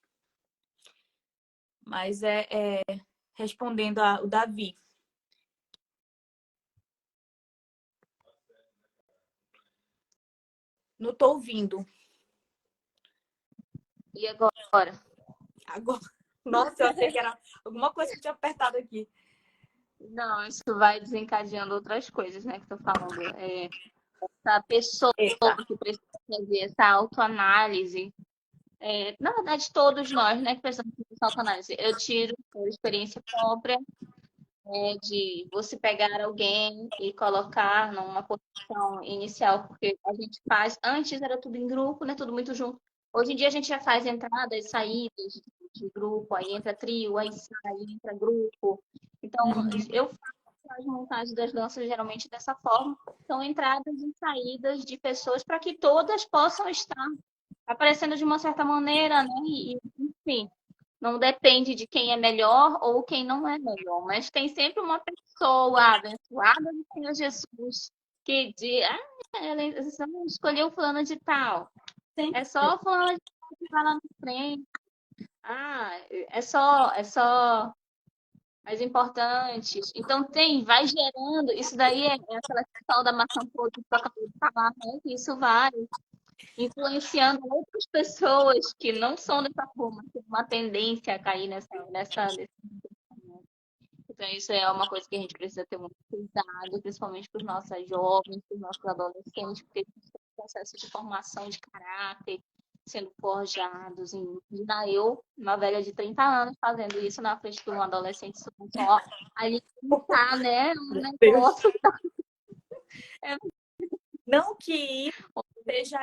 Mas respondendo o Davi. Não tô ouvindo. E agora? Agora. Nossa, eu achei que era alguma coisa que tinha apertado aqui. Não, isso vai desencadeando outras coisas, né, que tô falando. Essa pessoa Eita. que precisa fazer essa autoanálise. Na verdade, todos nós, né, que precisamos fazer essa autoanálise. Eu tiro por experiência própria, de você pegar alguém e colocar numa posição inicial, porque a gente faz, antes era tudo em grupo, né, tudo muito junto. Hoje em dia a gente já faz entradas, saídas de grupo, aí entra trio, aí sai, entra grupo. Então, eu faço as montagens das danças geralmente dessa forma. São entradas e saídas de pessoas para que todas possam estar aparecendo de uma certa maneira, né? Enfim, não depende de quem é melhor ou quem não é melhor, mas tem sempre uma pessoa abençoada do Senhor Jesus que diz, ela escolheu fulano de tal. É só fulano de tal que vai lá na frente. É só as importantes. Então vai gerando, isso daí é aquela questão da maçã podre que eu acabei de falar, né? Que isso vai influenciando outras pessoas que não são dessa forma, que têm uma tendência a cair nesse pensamento. Então, isso é uma coisa que a gente precisa ter muito cuidado, principalmente para os nossos jovens, para os nossos adolescentes, porque eles têm um processo de formação de caráter sendo forjados. Imagina eu, uma velha de 30 anos, fazendo isso na frente de um adolescente, só alimentar, né? Um negócio. Não que seja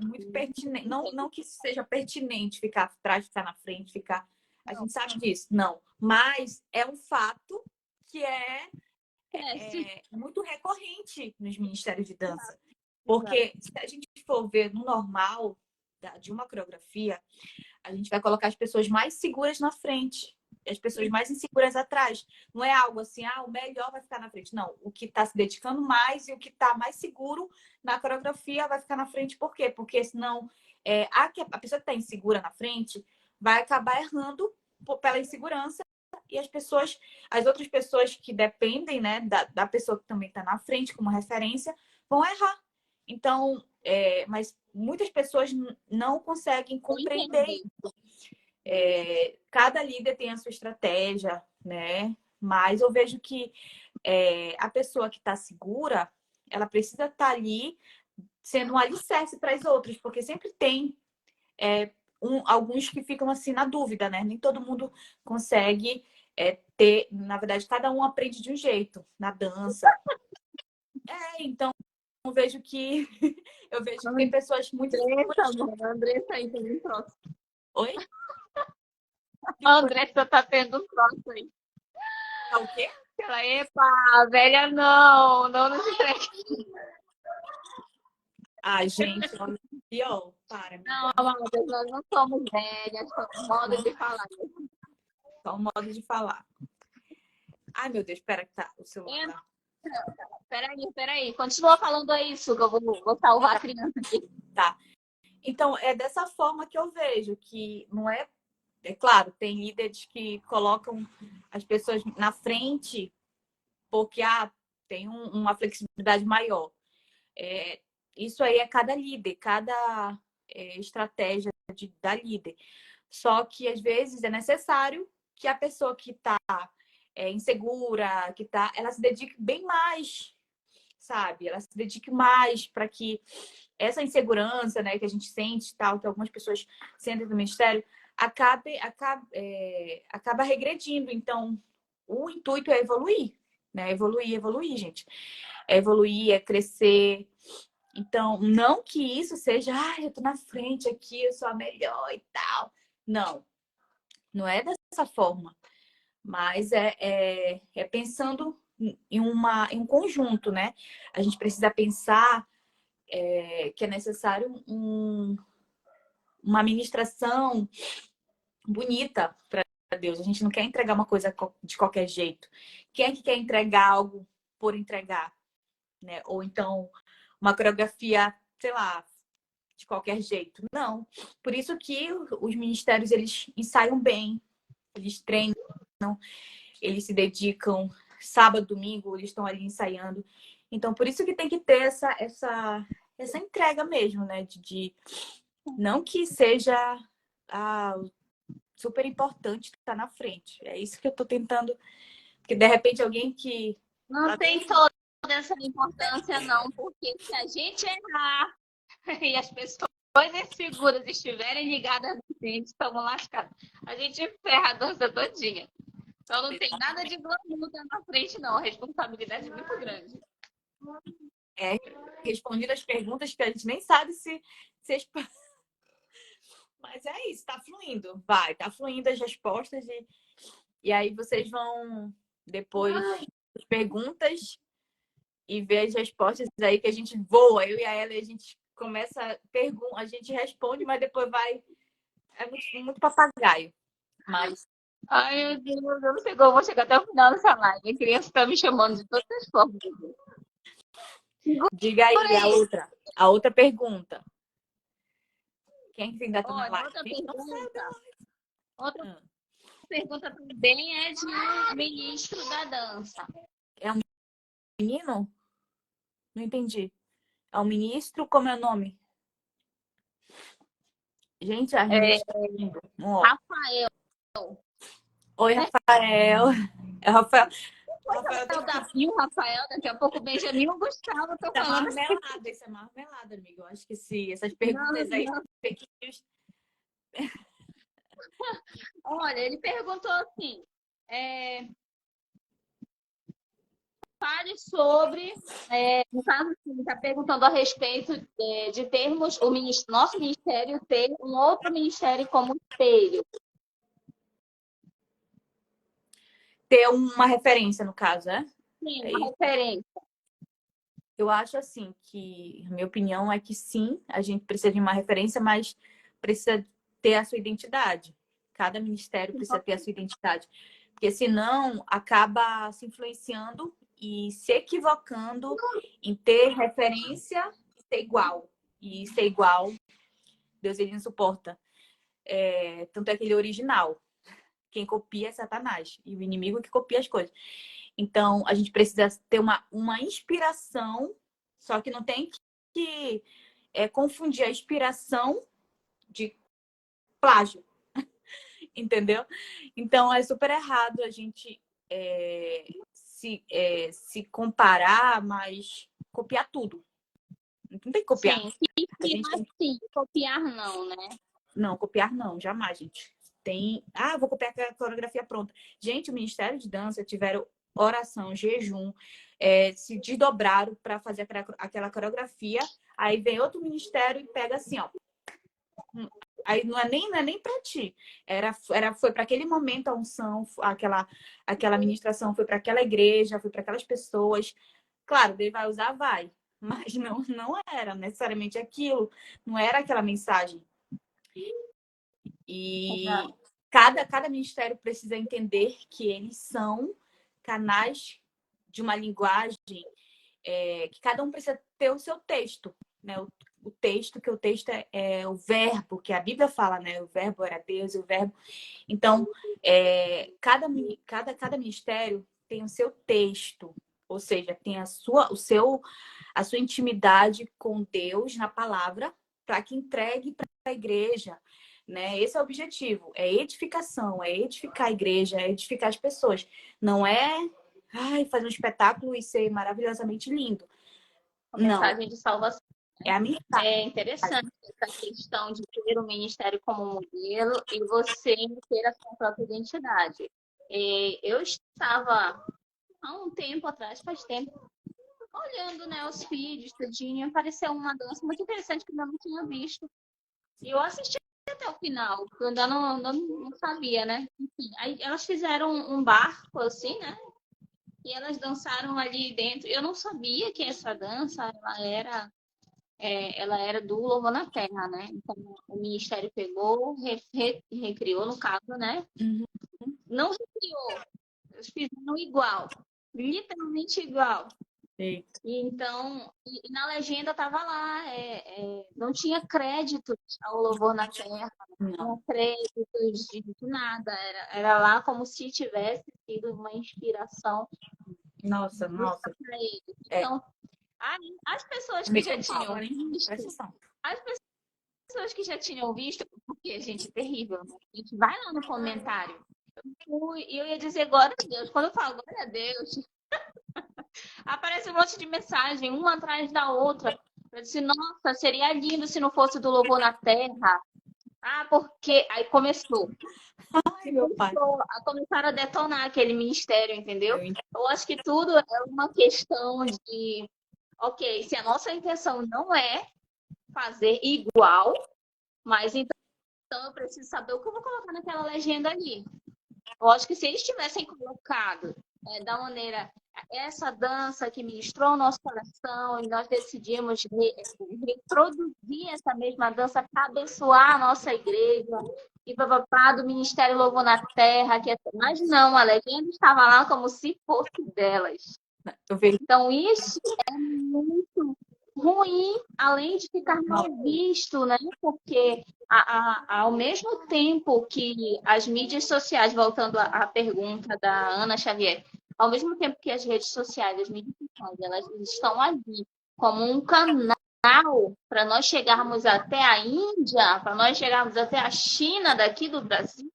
muito pertinente, não que seja pertinente ficar atrás, ficar na frente, ficar. A gente sabe disso, não. Mas é um fato que é muito recorrente nos ministérios de dança. Porque se a gente for ver no normal de uma coreografia, a gente vai colocar as pessoas mais seguras na frente e as pessoas mais inseguras atrás. Não é algo assim, o melhor vai ficar na frente. Não, o que está se dedicando mais e o que está mais seguro na coreografia vai ficar na frente. Por quê? Porque senão a pessoa que está insegura na frente vai acabar errando pela insegurança e as outras pessoas que dependem, né, da pessoa que também está na frente como referência, vão errar. Então, mas muitas pessoas não conseguem compreender isso. Cada líder tem a sua estratégia, né? Mas eu vejo que a pessoa que está segura, ela precisa estar ali sendo um alicerce para as outras, porque sempre tem alguns que ficam assim na dúvida, né? Nem todo mundo consegue ter, na verdade, cada um aprende de um jeito na dança. Então eu vejo que tem pessoas muito Andressa, seguras. mano, a Andressa aí tem um troço. Oi? A Andressa tá tendo um troço aí. Tá o quê? Ela, epa, velha não nos entrega. Ai, gente, olha, pior, para, Não, amiga. amadas, nós não somos velhas, somos modo de falar. Só um modo de falar. Ai, meu Deus, espera que tá o celular tá. Peraí. Continua falando aí, Suga. Eu vou salvar a criança aqui. Tá. Então, é dessa forma que eu vejo que não é. É claro, tem líderes que colocam as pessoas na frente porque tem uma flexibilidade maior. Isso aí é cada líder, cada estratégia da líder. Só que às vezes é necessário que a pessoa que está insegura, ela se dedique bem mais, sabe? Ela se dedique mais para que essa insegurança, né, que a gente sente, tal, que algumas pessoas sentem do ministério, acaba regredindo. Então, o intuito é evoluir, né? Evoluir, gente. É evoluir, é crescer. Então, não que isso seja, eu tô na frente aqui, eu sou a melhor e tal. Não, não é dessa forma. Mas é pensando em um conjunto, né? A gente precisa pensar que é necessário uma administração bonita para Deus. A gente não quer entregar uma coisa de qualquer jeito. Quem é que quer entregar algo por entregar? Né? Ou então uma coreografia, sei lá, de qualquer jeito. Não. Por isso que os ministérios, eles ensaiam bem, eles treinam, eles se dedicam sábado, domingo, eles estão ali ensaiando. Então, por isso que tem que ter essa entrega mesmo, né? Não que seja super importante estar na frente. É isso que eu tô tentando. Porque de repente alguém que. Não tem toda essa importância, não, porque se a gente errar e as pessoas inseguras estiverem ligadas na gente, estamos lascados. A gente ferra a dança todinha. Então não tem nada de glamour na frente, não. A responsabilidade é muito grande. Respondido as perguntas que a gente nem sabe se mas é isso, tá fluindo. Tá fluindo as respostas e aí vocês vão depois as perguntas e ver as respostas aí que a gente voa, eu e a Ela, a gente começa a gente responde, mas depois vai muito, muito papagaio. Mas Ai, meu Deus, eu não sei como eu vou chegar até o final dessa live. A criança tá me chamando de todas as formas. diga aí a outra pergunta. Quem que ainda tá na Olha, live? outra pergunta também é de ministro da dança. É um menino? Não entendi. É um ministro? Como é o nome? Gente, a Rinete tá indo. Rafael. Oi, Rafael. É o Rafael. O Rafael O Davi, o Rafael, daqui a pouco o Benjamin e o Gustavo estão tá falando. marmelada, isso é marmelada, amigo. Eu acho que essas perguntas Não, aí não. são fake news. Olha, ele perguntou assim: fale sobre. No caso, ele está perguntando a respeito de termos nosso ministério ter um outro ministério como espelho. Ter uma referência, no caso, né? Sim, É uma isso. referência. Eu acho assim que, minha opinião é que sim, a gente precisa de uma referência, mas precisa ter a sua identidade. Cada ministério precisa ter a sua identidade. Porque senão acaba se influenciando e se equivocando em ter referência e ser igual. E ser igual, Deus ele não suporta. Tanto é aquele original. Quem copia é Satanás. E o inimigo que copia as coisas. Então, a gente precisa ter uma inspiração, só que não tem que confundir a inspiração de plágio. entendeu? Então é super errado a gente se comparar, mas copiar tudo. Não tem que copiar. Sim, A gente tem sim, copiar não, né? Não, copiar não, jamais, gente. Vou copiar aquela coreografia pronta. Gente, o Ministério de Dança tiveram oração, jejum, se desdobraram para fazer aquela coreografia. Aí vem outro ministério e pega assim, ó. Aí não é nem para ti. Foi para aquele momento a unção, aquela ministração foi para aquela igreja, foi para aquelas pessoas. Claro, ele vai usar, vai. Mas não era necessariamente aquilo. Não era aquela mensagem. E cada ministério precisa entender que eles são canais de uma linguagem que cada um precisa ter o seu texto, né? O texto, que o texto é o verbo, que a Bíblia fala, né? O verbo era Deus, o verbo. Então, cada ministério tem o seu texto, ou seja, tem a sua intimidade com Deus na palavra, para que entregue para a igreja, né? Esse é o objetivo, é edificação, é edificar a igreja, é edificar as pessoas. Não é fazer um espetáculo e ser maravilhosamente lindo. A mensagem de salvação. É a minha. É interessante essa questão de ter o ministério como modelo e você ter a sua própria identidade. Eu estava há um tempo atrás, faz tempo, olhando, né, os feeds, tudinho, e apareceu uma dança muito interessante que eu não tinha visto. E eu assisti até o final, porque eu ainda não sabia, né? Enfim, aí elas fizeram um barco, assim, né? E elas dançaram ali dentro. Eu não sabia que essa dança, ela era do Louvor na Terra, né? Então, o Ministério pegou, recriou, no caso, né? Uhum. Não recriou, eles fizeram igual, literalmente igual. Sim. E então, na legenda tava lá, não tinha créditos ao Louvor na Terra, não tinha créditos de nada, era lá como se tivesse sido uma inspiração Nossa. para eles. Então, as pessoas que já tinham visto, as pessoas que já tinham visto, porque, gente, é terrível, né? A gente vai lá no comentário. Eu ia dizer glória a Deus. Quando eu falo glória a Deus, aparece um monte de mensagem, uma atrás da outra. Eu disse, nossa, seria lindo se não fosse do Louvor na Terra. Porque... Aí começou. Ai, meu pai. Começaram a detonar aquele ministério, entendeu? Eu acho que tudo é uma questão de... Ok, se a nossa intenção não é fazer igual, mas então eu preciso saber o que eu vou colocar naquela legenda ali. Eu acho que se eles tivessem colocado da maneira essa dança que ministrou o nosso coração e nós decidimos reproduzir essa mesma dança para abençoar a nossa igreja e papapá do Ministério Louvor na Terra, mas não, a legenda estava lá como se fosse delas. Então isso é muito ruim, além de ficar mal visto, né? Porque ao mesmo tempo que as mídias sociais, voltando à pergunta da Ana Xavier, ao mesmo tempo que as redes sociais, as mídias sociais, elas estão ali como um canal para nós chegarmos até a Índia, para nós chegarmos até a China daqui do Brasil,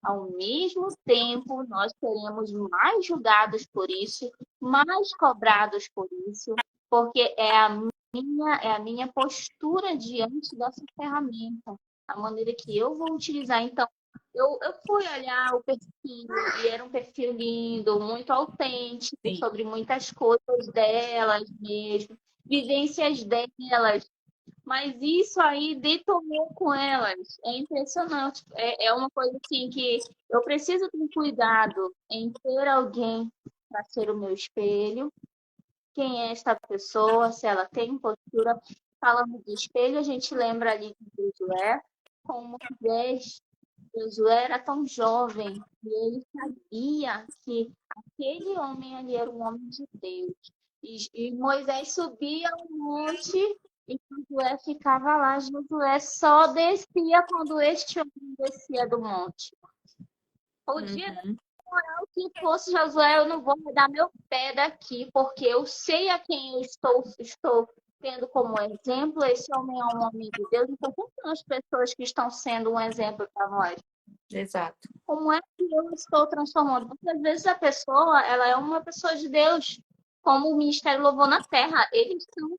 ao mesmo tempo nós seremos mais julgados por isso, mais cobrados por isso, porque é a minha postura diante dessa ferramenta, a maneira que eu vou utilizar. Então, eu fui olhar o perfil e era um perfil lindo, muito autêntico, sobre muitas coisas delas mesmo, vivências delas. Mas isso aí detonou com elas. É impressionante. É uma coisa assim que eu preciso ter cuidado em ter alguém para ser o meu espelho. Quem é esta pessoa? Se ela tem postura. Falando de espelho, a gente lembra ali de Josué, como Josué era tão jovem e ele sabia que aquele homem ali era um homem de Deus. E Moisés subia um monte e Josué ficava lá. Josué só descia quando este homem descia do monte. O dia o que fosse Josué, eu não vou dar meu pé daqui, porque eu sei a quem eu estou tendo como exemplo. Esse homem é um homem de Deus, então quem são as pessoas que estão sendo um exemplo para nós? Exato. Como é que eu estou transformando? Porque às vezes a pessoa, ela é uma pessoa de Deus, como o Ministério Louvor na Terra. Eles são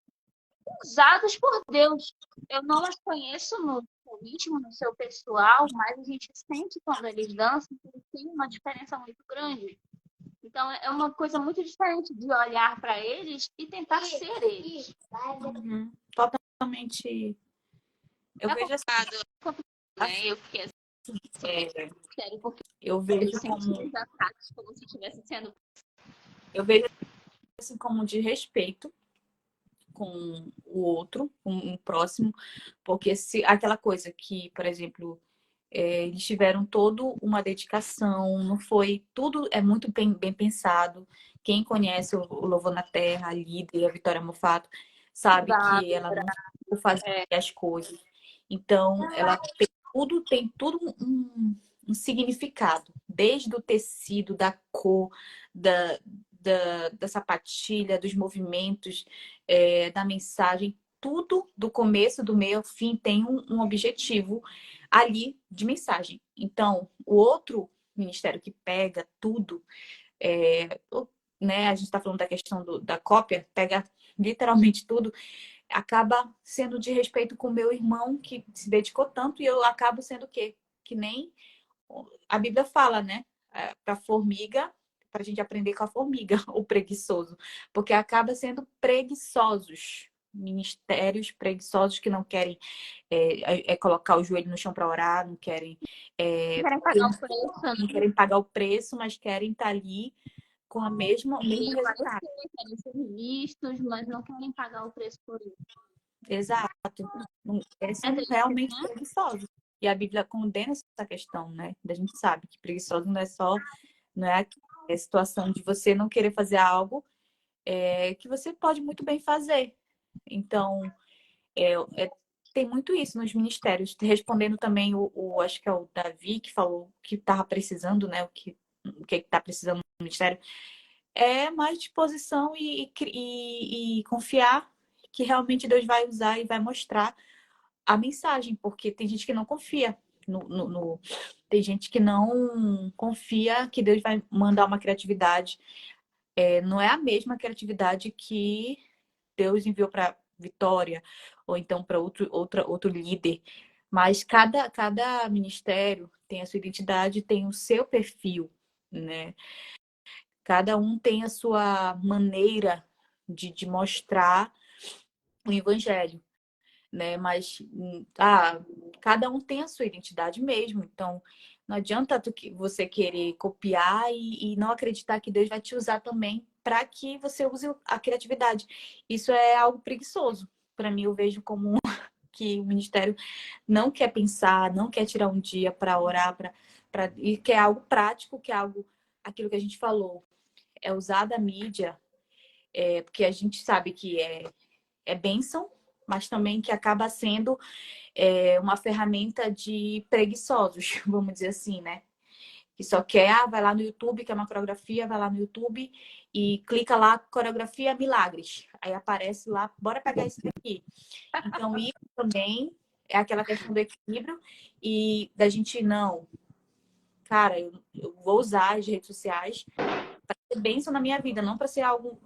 usados por Deus. Eu não as conheço no seu íntimo, no seu pessoal, mas a gente sente quando eles dançam que eles têm uma diferença muito grande. Então é uma coisa muito diferente de olhar para eles e tentar ser eles. Uhum. Totalmente. Eu É vejo complicado, assim, né? Eu fiquei assim, é, sério, porque eu eu vejo senti como os ataques como se estivesse sendo. eu vejo assim como de respeito com o outro, com o próximo, porque se aquela coisa que, por exemplo, eles tiveram toda uma dedicação, não foi tudo é muito bem pensado. Quem conhece o Louvor na Terra, a líder, a Vitória Mofato, sabe que ela não fazia É, as coisas. Então, ela tem tudo um significado, desde o tecido, da cor, da, da sapatilha, dos movimentos, da mensagem, tudo do começo, do meio ao fim tem um objetivo ali de mensagem. Então, o outro ministério que pega tudo, né, a gente está falando da questão da cópia, pega literalmente tudo, acaba sendo de respeito com o meu irmão que se dedicou tanto e eu acabo sendo o quê? Que nem a Bíblia fala, né? Para formiga, para a gente aprender com a formiga, o preguiçoso, porque acaba sendo preguiçosos, ministérios preguiçosos que não querem colocar o joelho no chão para orar, não querem, não é, querem pagar o preço, não né? querem pagar o preço, mas querem estar ali com o mesmo Querem resultado. aparecer, querem ser vistos, mas não querem pagar o preço por isso. Exato. Eles É são triste, realmente né? preguiçosos. E a Bíblia condena essa questão, né? A gente sabe que preguiçoso não é a situação de você não querer fazer algo que você pode muito bem fazer. Então, é, é- tem muito isso nos ministérios. Respondendo também acho que é o Davi que falou que estava precisando, né? O que está precisando no ministério é mais disposição e confiar que realmente Deus vai usar e vai mostrar a mensagem, porque tem gente que não confia tem gente que não confia que Deus vai mandar uma criatividade. Não é a mesma criatividade que Deus enviou para Vitória, ou então para outro líder. Mas cada ministério tem a sua identidade, tem o seu perfil, né? Cada um tem a sua maneira de mostrar o evangelho, né? Mas cada um tem a sua identidade mesmo. Então, não adianta você querer copiar e não acreditar que Deus vai te usar também para que você use a criatividade. Isso é algo preguiçoso. Para mim, eu vejo como que o ministério não quer pensar, não quer tirar um dia para orar, e quer algo prático, que é algo, aquilo que a gente falou, é usar da mídia, porque a gente sabe que é bênção, mas também que acaba sendo uma ferramenta de preguiçosos, vamos dizer assim, né? Que só quer, vai lá no YouTube, quer uma coreografia, vai lá no YouTube e clica lá, coreografia milagres. Aí aparece lá, bora pegar isso daqui. Então, isso também é aquela questão do equilíbrio e da gente, não, cara, eu vou usar as redes sociais para ser bênção na minha vida, não para ser algo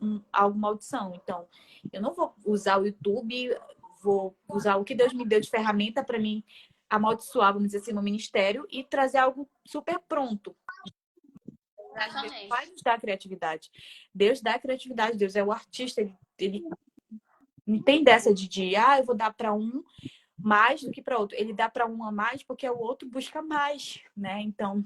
maldição. Então, eu não vou usar o YouTube, vou usar o que Deus me deu de ferramenta para mim amaldiçoar, vamos dizer assim, no ministério e trazer algo super pronto. Deus vai Exatamente. nos dar criatividade. Deus dá criatividade, Deus é o artista, ele não tem dessa eu vou dar para um mais do que para outro. Ele dá para um a mais porque o outro busca mais, né? Então,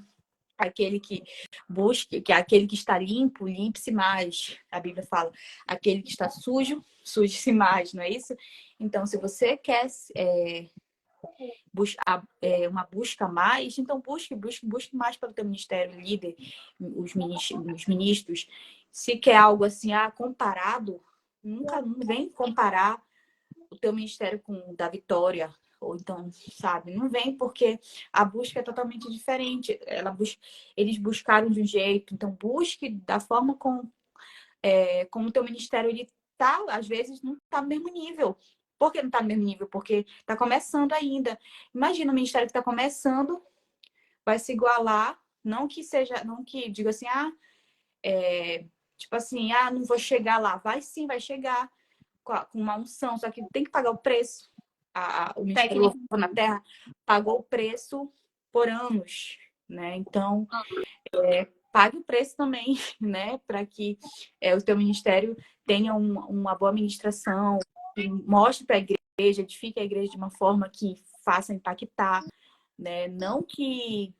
aquele que busque, que é aquele que está limpo, limpe-se mais. A Bíblia fala, aquele que está sujo, suje-se mais, não é isso? Então, se você quer buscar uma busca mais, então busque mais pelo teu ministério, líder, os ministros. Se quer algo assim, comparado, nunca não vem comparar o teu ministério com o da Vitória, ou então, sabe, não vem porque a busca é totalmente diferente. Eles buscaram de um jeito, então busque da forma como o teu ministério ele tá, às vezes não está no mesmo nível. Por que não está no mesmo nível? Porque está começando ainda. Imagina um ministério que está começando, vai se igualar, não que seja, não que diga assim, tipo assim, não vou chegar lá. Vai sim, vai chegar com uma unção, só que tem que pagar o preço. O Ministério Técnico. Louvor na Terra pagou o preço por anos, né? Então, pague o preço também, né? Para que o teu ministério tenha uma boa administração, que mostre para a igreja, edifique a igreja de uma forma que faça impactar, né? Não que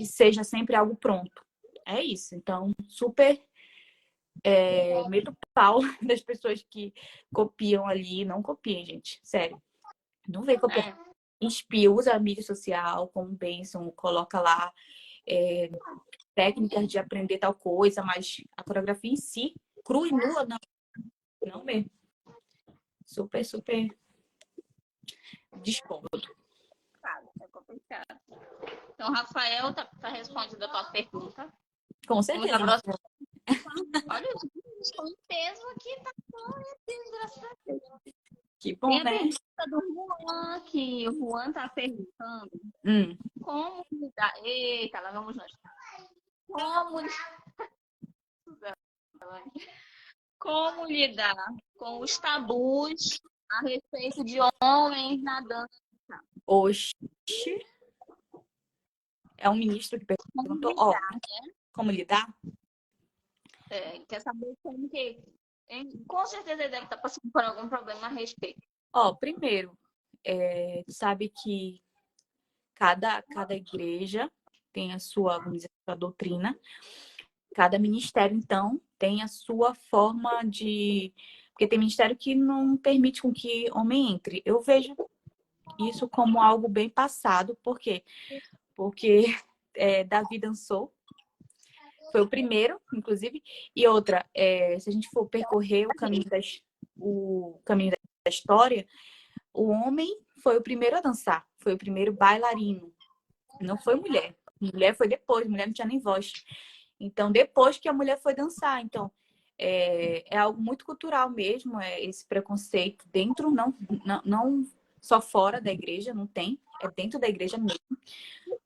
seja sempre algo pronto. É isso. Então, super medo pau das pessoas que copiam ali. Não copiem, gente. Sério. Não vem copiar. É. Inspira, usa a mídia social como bênção, coloca lá técnicas de aprender tal coisa, mas a coreografia em si, crua e nua, não mesmo. Super, super desconto. É complicado. Então, Rafael, tá respondendo a tua pergunta. Com Vamos à certeza. próxima. Olha, o peso aqui tá graças a Deus. Que bom, Tem a né? pergunta do Juan, que o Juan tá perguntando como lidar. Eita, lá vamos nós. Como lidar com os tabus a respeito de homens na dança? Oxi. É um ministro que Como perguntou, lidar? como lidar? Quer saber como que. Com certeza ele deve estar passando por algum problema a respeito. Primeiro, sabe que cada igreja tem a sua, vamos dizer, a doutrina. Cada ministério, então, tem a sua forma de... Porque tem ministério que não permite com que homem entre. Eu vejo isso como algo bem passado. Por quê? Porque Davi dançou. Foi o primeiro, inclusive. E outra, se a gente for percorrer o caminho da história, o homem foi o primeiro a dançar. Foi o primeiro bailarino. Não foi mulher. Mulher foi depois. Mulher não tinha nem voz. Então, depois que a mulher foi dançar. Então, é algo muito cultural mesmo, esse preconceito dentro, não só fora da igreja, não tem, é dentro da igreja mesmo,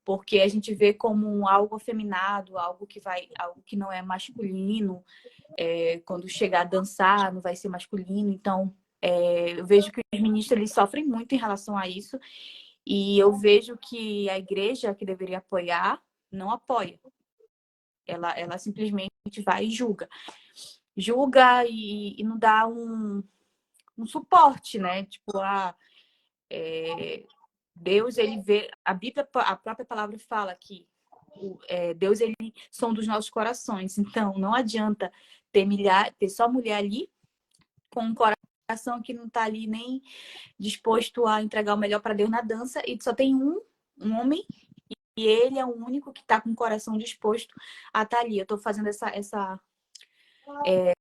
porque a gente vê como algo afeminado, algo que não é masculino, quando chegar a dançar não vai ser masculino. Então, eu vejo que os ministros eles sofrem muito em relação a isso, e eu vejo que a igreja que deveria apoiar não apoia. Ela simplesmente vai e julga. Julga e não dá um suporte, né? Tipo, Deus, ele vê... A Bíblia, a própria palavra fala que Deus, ele sonda os nossos corações. Então, não adianta ter só mulher ali com um coração que não tá ali nem disposto a entregar o melhor para Deus na dança, e só tem um homem, e ele é o único que tá com o coração disposto a estar ali. Eu tô fazendo essa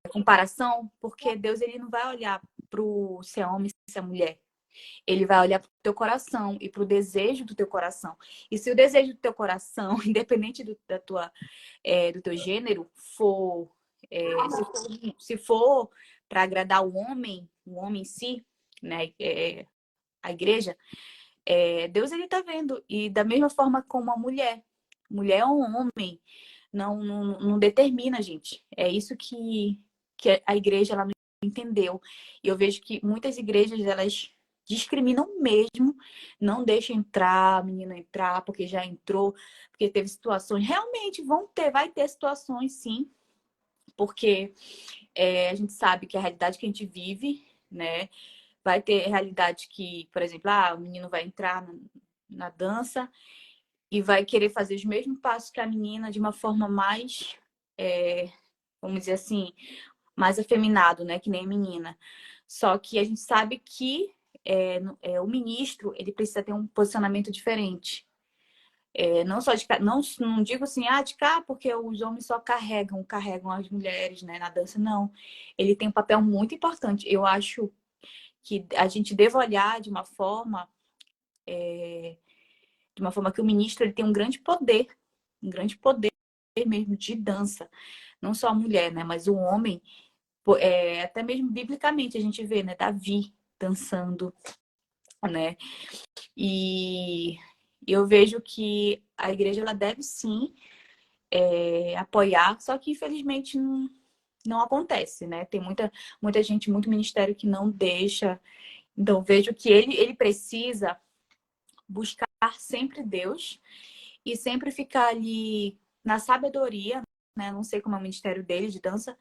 comparação, porque Deus ele não vai olhar para o se é homem, se é mulher. Ele vai olhar para o teu coração e para o desejo do teu coração. E se o desejo do teu coração, independente do teu gênero, se for para agradar o homem em si, né, a igreja, Deus ele está vendo. E da mesma forma como a mulher ou um homem, não determina, gente. É isso que a igreja ela não entendeu. E eu vejo que muitas igrejas, elas discriminam mesmo, não deixam entrar, a menina entrar, porque já entrou, porque teve situações. Realmente vai ter situações, sim, porque a gente sabe que a realidade que a gente vive, né? Vai ter realidade que, por exemplo, o menino vai entrar na dança e vai querer fazer os mesmos passos que a menina de uma forma mais, vamos dizer assim, mais afeminado, né? Que nem a menina. Só que a gente sabe que o ministro ele precisa ter um posicionamento diferente. Não só não digo assim, de cá, porque os homens só carregam as mulheres, né, na dança, não. Ele tem um papel muito importante. Eu acho que a gente deve olhar de uma forma que o ministro ele tem um grande poder mesmo de dança. Não só a mulher, né, mas o homem, até mesmo biblicamente a gente vê, né, Davi dançando, né? E E eu vejo que a igreja ela deve sim apoiar, só que infelizmente não acontece, né? Tem muita gente, muito ministério que não deixa. Então vejo que ele precisa buscar sempre Deus e sempre ficar ali na sabedoria, né? Não sei como é o ministério dele de dança,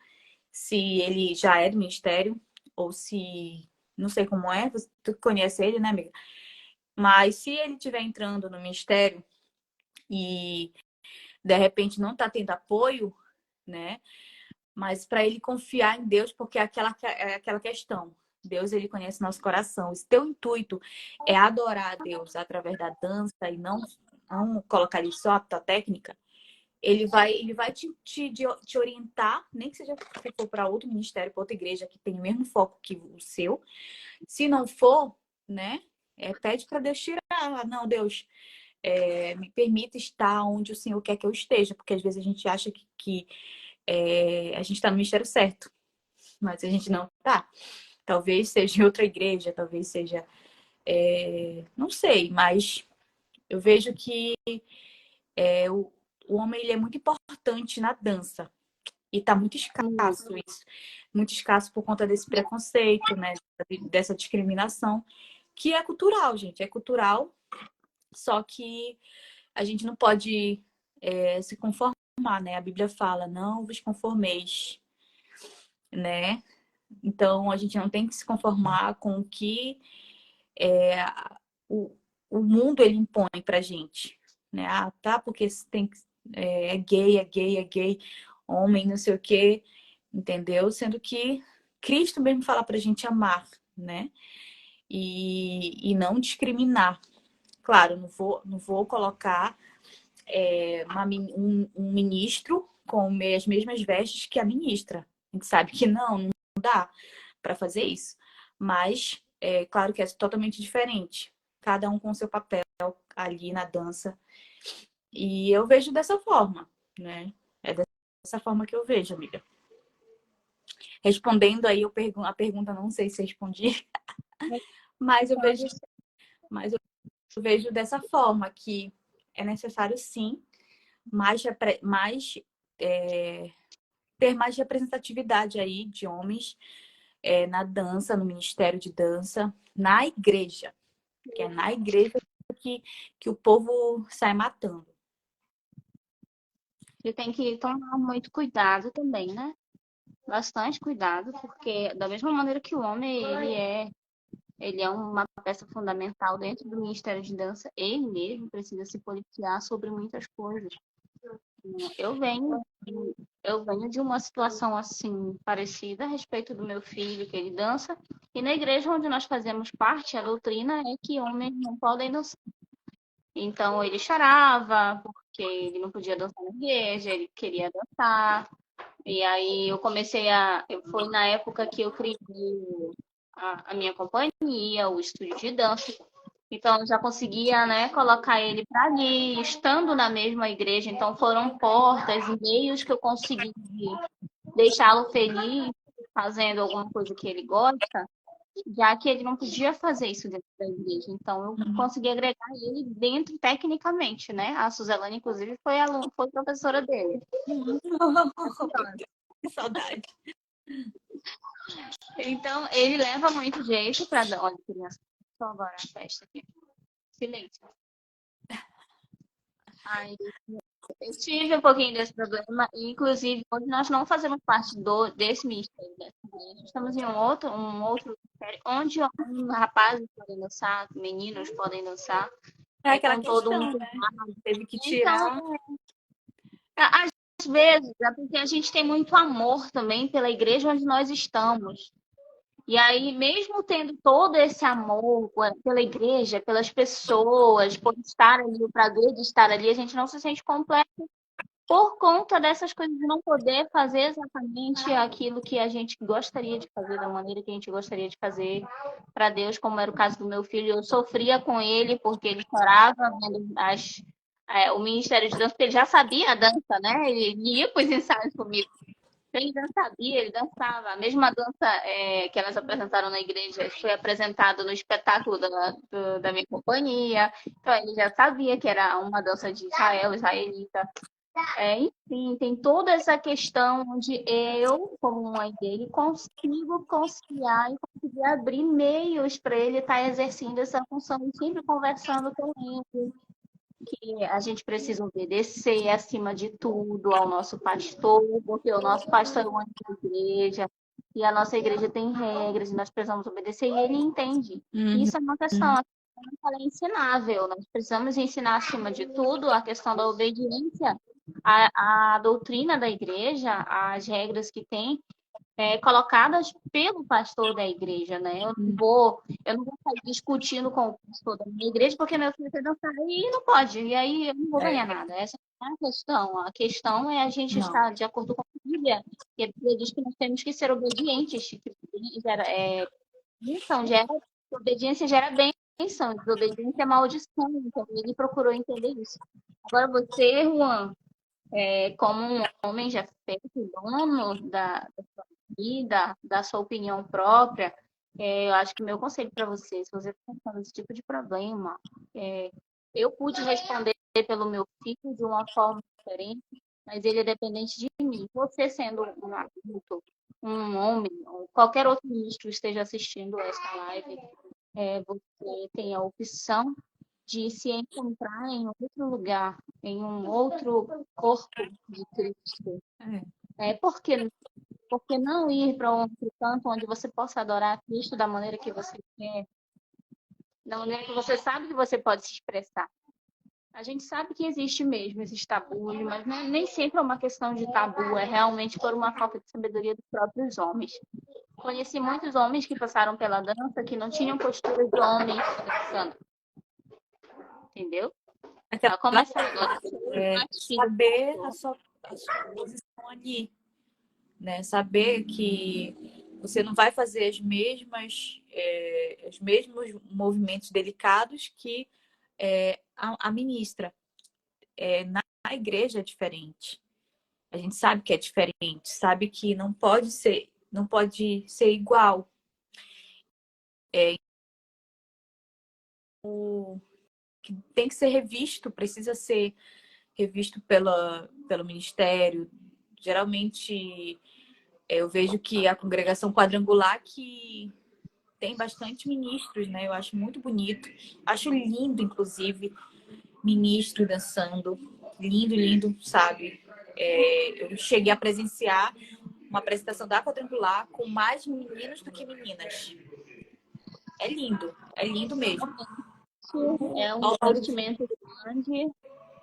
se ele já é do ministério ou se não sei como é, tu conhece ele, né, amiga? Mas se ele estiver entrando no ministério e de repente não está tendo apoio, né? Mas para ele confiar em Deus, porque é aquela questão. Deus, ele conhece nosso coração. Se teu intuito é adorar a Deus através da dança e não colocar ali só a tua técnica, ele vai te orientar, nem que seja se for para outro ministério, para outra igreja que tem o mesmo foco que o seu. Se não for, né? Pede para Deus tirar. Não, Deus, me permita estar onde o Senhor quer que eu esteja, porque às vezes a gente acha que a gente está no ministério certo, mas a gente não está. Talvez seja em outra igreja, talvez seja. Não sei, mas eu vejo que o homem ele é muito importante na dança. E está muito escasso isso. Muito escasso por conta desse preconceito, né? Dessa discriminação, que é cultural, gente. É cultural, só que a gente não pode se conformar, né? A Bíblia fala, não vos conformeis, né? Então, a gente não tem que se conformar com o que o, o mundo ele impõe pra gente, né? Ah, tá, porque tem é gay, é gay, é gay, homem, não sei o quê, entendeu? Sendo que Cristo mesmo fala pra gente amar, né? E não discriminar. Claro, não vou colocar um ministro com as mesmas vestes que a ministra. A gente sabe que não dá para fazer isso. Mas é claro que é totalmente diferente. Cada um com seu papel ali na dança. E eu vejo dessa forma, né? É dessa forma que eu vejo, amiga. Respondendo aí a pergunta, não sei se respondi, mas eu vejo dessa forma que é necessário sim mais ter mais representatividade aí de homens na dança, no Ministério de Dança, na igreja. Que é na igreja que o povo sai matando. E tem que tomar muito cuidado também, né? Bastante cuidado, porque da mesma maneira que o homem, ele é uma peça fundamental dentro do Ministério de Dança, ele mesmo precisa se policiar sobre muitas coisas. Eu venho, eu venho de uma situação assim parecida a respeito do meu filho, que ele dança, e na igreja onde nós fazemos parte, a doutrina é que homens não podem dançar. Então ele chorava porque ele não podia dançar na igreja, ele queria dançar. E aí foi na época que eu criei a minha companhia, o estúdio de dança. Então, eu já conseguia, né, colocar ele para ali, estando na mesma igreja. Então, foram portas e meios que eu consegui deixá-lo feliz, fazendo alguma coisa que ele gosta, já que ele não podia fazer isso dentro da igreja. Então, eu consegui agregar ele dentro tecnicamente, né? A Suzelane, inclusive, foi professora dele. Que saudade. Então, ele leva muito jeito para dar. Olha, criança, só agora a festa aqui. Silêncio. Aí, eu tive um pouquinho desse problema, e inclusive hoje nós não fazemos parte desse ministério dessa igreja. Estamos em um outro ministério onde rapazes podem dançar, meninos podem dançar, É aquela com todo um questão, né? cuidado. Teve que Então, tirar. às vezes, é porque a gente tem muito amor também pela igreja onde nós estamos. E aí, mesmo tendo todo esse amor pela igreja, pelas pessoas, por estar ali, o prazer de estar ali, a gente não se sente completo por conta dessas coisas de não poder fazer exatamente aquilo que a gente gostaria de fazer, da maneira que a gente gostaria de fazer para Deus, como era o caso do meu filho. Eu sofria com ele porque ele chorava vendo o Ministério de Dança, porque ele já sabia a dança, né? Ele ia para os ensaios comigo. Ele dançava, e ele dançava. A mesma dança que elas apresentaram na igreja foi apresentada no espetáculo da minha companhia. Então ele já sabia que era uma dança de Israel, israelita. Enfim, tem toda essa questão onde eu, como mãe dele, consigo conciliar e conseguir abrir meios para ele estar exercendo essa função e sempre conversando com ele, que a gente precisa obedecer acima de tudo ao nosso pastor, porque o nosso pastor é o anjo da igreja, e a nossa igreja tem regras, e nós precisamos obedecer, e ele entende. Uhum. Isso é uma questão, ela é ensinável, nós precisamos ensinar acima de tudo a questão da obediência à doutrina da igreja, às regras que tem, colocadas pelo pastor da igreja, né? Eu não vou sair discutindo com o pastor da minha igreja, porque meu filho quer dançar e não pode, e aí eu não vou ganhar É, nada. Essa não é a questão. A questão é a gente não, estar de acordo com a Bíblia, que a Bíblia diz que nós temos que ser obedientes, que gera, bênção, obediência gera bênção, desobediência é maldição, então ele procurou entender isso. Agora você, Juan, como um homem já feito, dono da sua vida, da sua opinião própria, eu acho que meu conselho para você, se você está passando esse tipo de problema, é, eu pude responder pelo meu filho de uma forma diferente, mas ele é dependente de mim. Você sendo um adulto, um homem, ou qualquer outro ministro que esteja assistindo essa live, você tem a opção de se encontrar em outro lugar, em um outro corpo de Cristo. é. Por que não ir para um outro canto onde você possa adorar a Cristo da maneira que você quer, da maneira que você sabe que você pode se expressar? A gente sabe que existe mesmo esses tabus, mas nem sempre é uma questão de tabu, é realmente por uma falta de sabedoria dos próprios homens. Conheci muitos homens que passaram pela dança que não tinham postura de homem dançando, entendeu? Aquela Como essa coisa, agora, machismo. saber a sua posição ali, né? Saber que você não vai fazer os mesmos movimentos delicados que a ministra. Na igreja é diferente. A gente sabe que é diferente, sabe que não pode ser igual. Que tem que ser revisto, precisa ser revisto pelo ministério. Geralmente, eu vejo que a congregação quadrangular que tem bastante ministros, né? Eu acho muito bonito. Acho lindo, inclusive, ministro dançando. Lindo, lindo, sabe? Eu cheguei a presenciar uma apresentação da quadrangular com mais meninos do que meninas. É lindo mesmo. É um investimento grande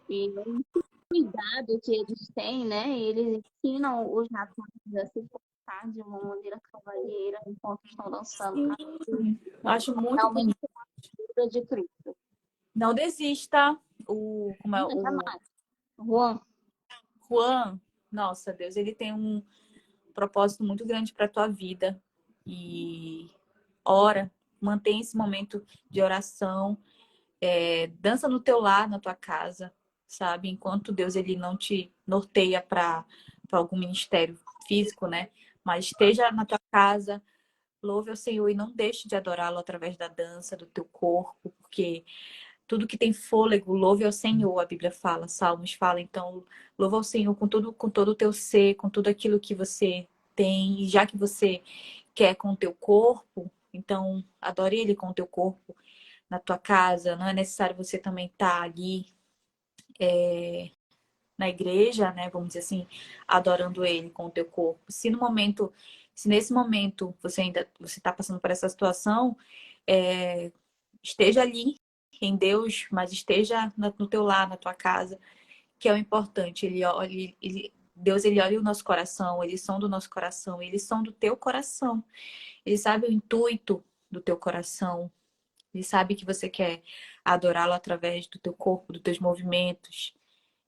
e um cuidado que eles têm, né? E eles ensinam os rapazes a se portar de uma maneira cavalheira enquanto estão dançando. Sim, eu acho muito Realmente bonito. é uma figura de Cristo. Não desista. Como é, Não, o jamais. Juan, Juan, nossa Deus, ele tem um propósito muito grande para a tua vida. E ora, mantém esse momento de oração, dança no teu lar, na tua casa, sabe? Enquanto Deus ele não te norteia para algum ministério físico, né? Mas esteja na tua casa, louve ao Senhor e não deixe de adorá-lo através da dança, do teu corpo, porque tudo que tem fôlego, louve ao Senhor, a Bíblia fala, Salmos fala. Então, louva ao Senhor com todo o teu ser, com tudo aquilo que você tem. E já que você quer com o teu corpo, então adore Ele com o teu corpo na tua casa. Não é necessário você também estar ali na igreja, né? Vamos dizer assim, adorando Ele com o teu corpo. Se nesse momento você está passando por essa situação, esteja ali em Deus, mas esteja no teu lar, na tua casa, que é o importante. Deus ele olha o nosso coração, eles são do nosso coração, eles são do teu coração. Ele sabe o intuito do teu coração. Ele sabe que você quer adorá-lo através do teu corpo, dos teus movimentos.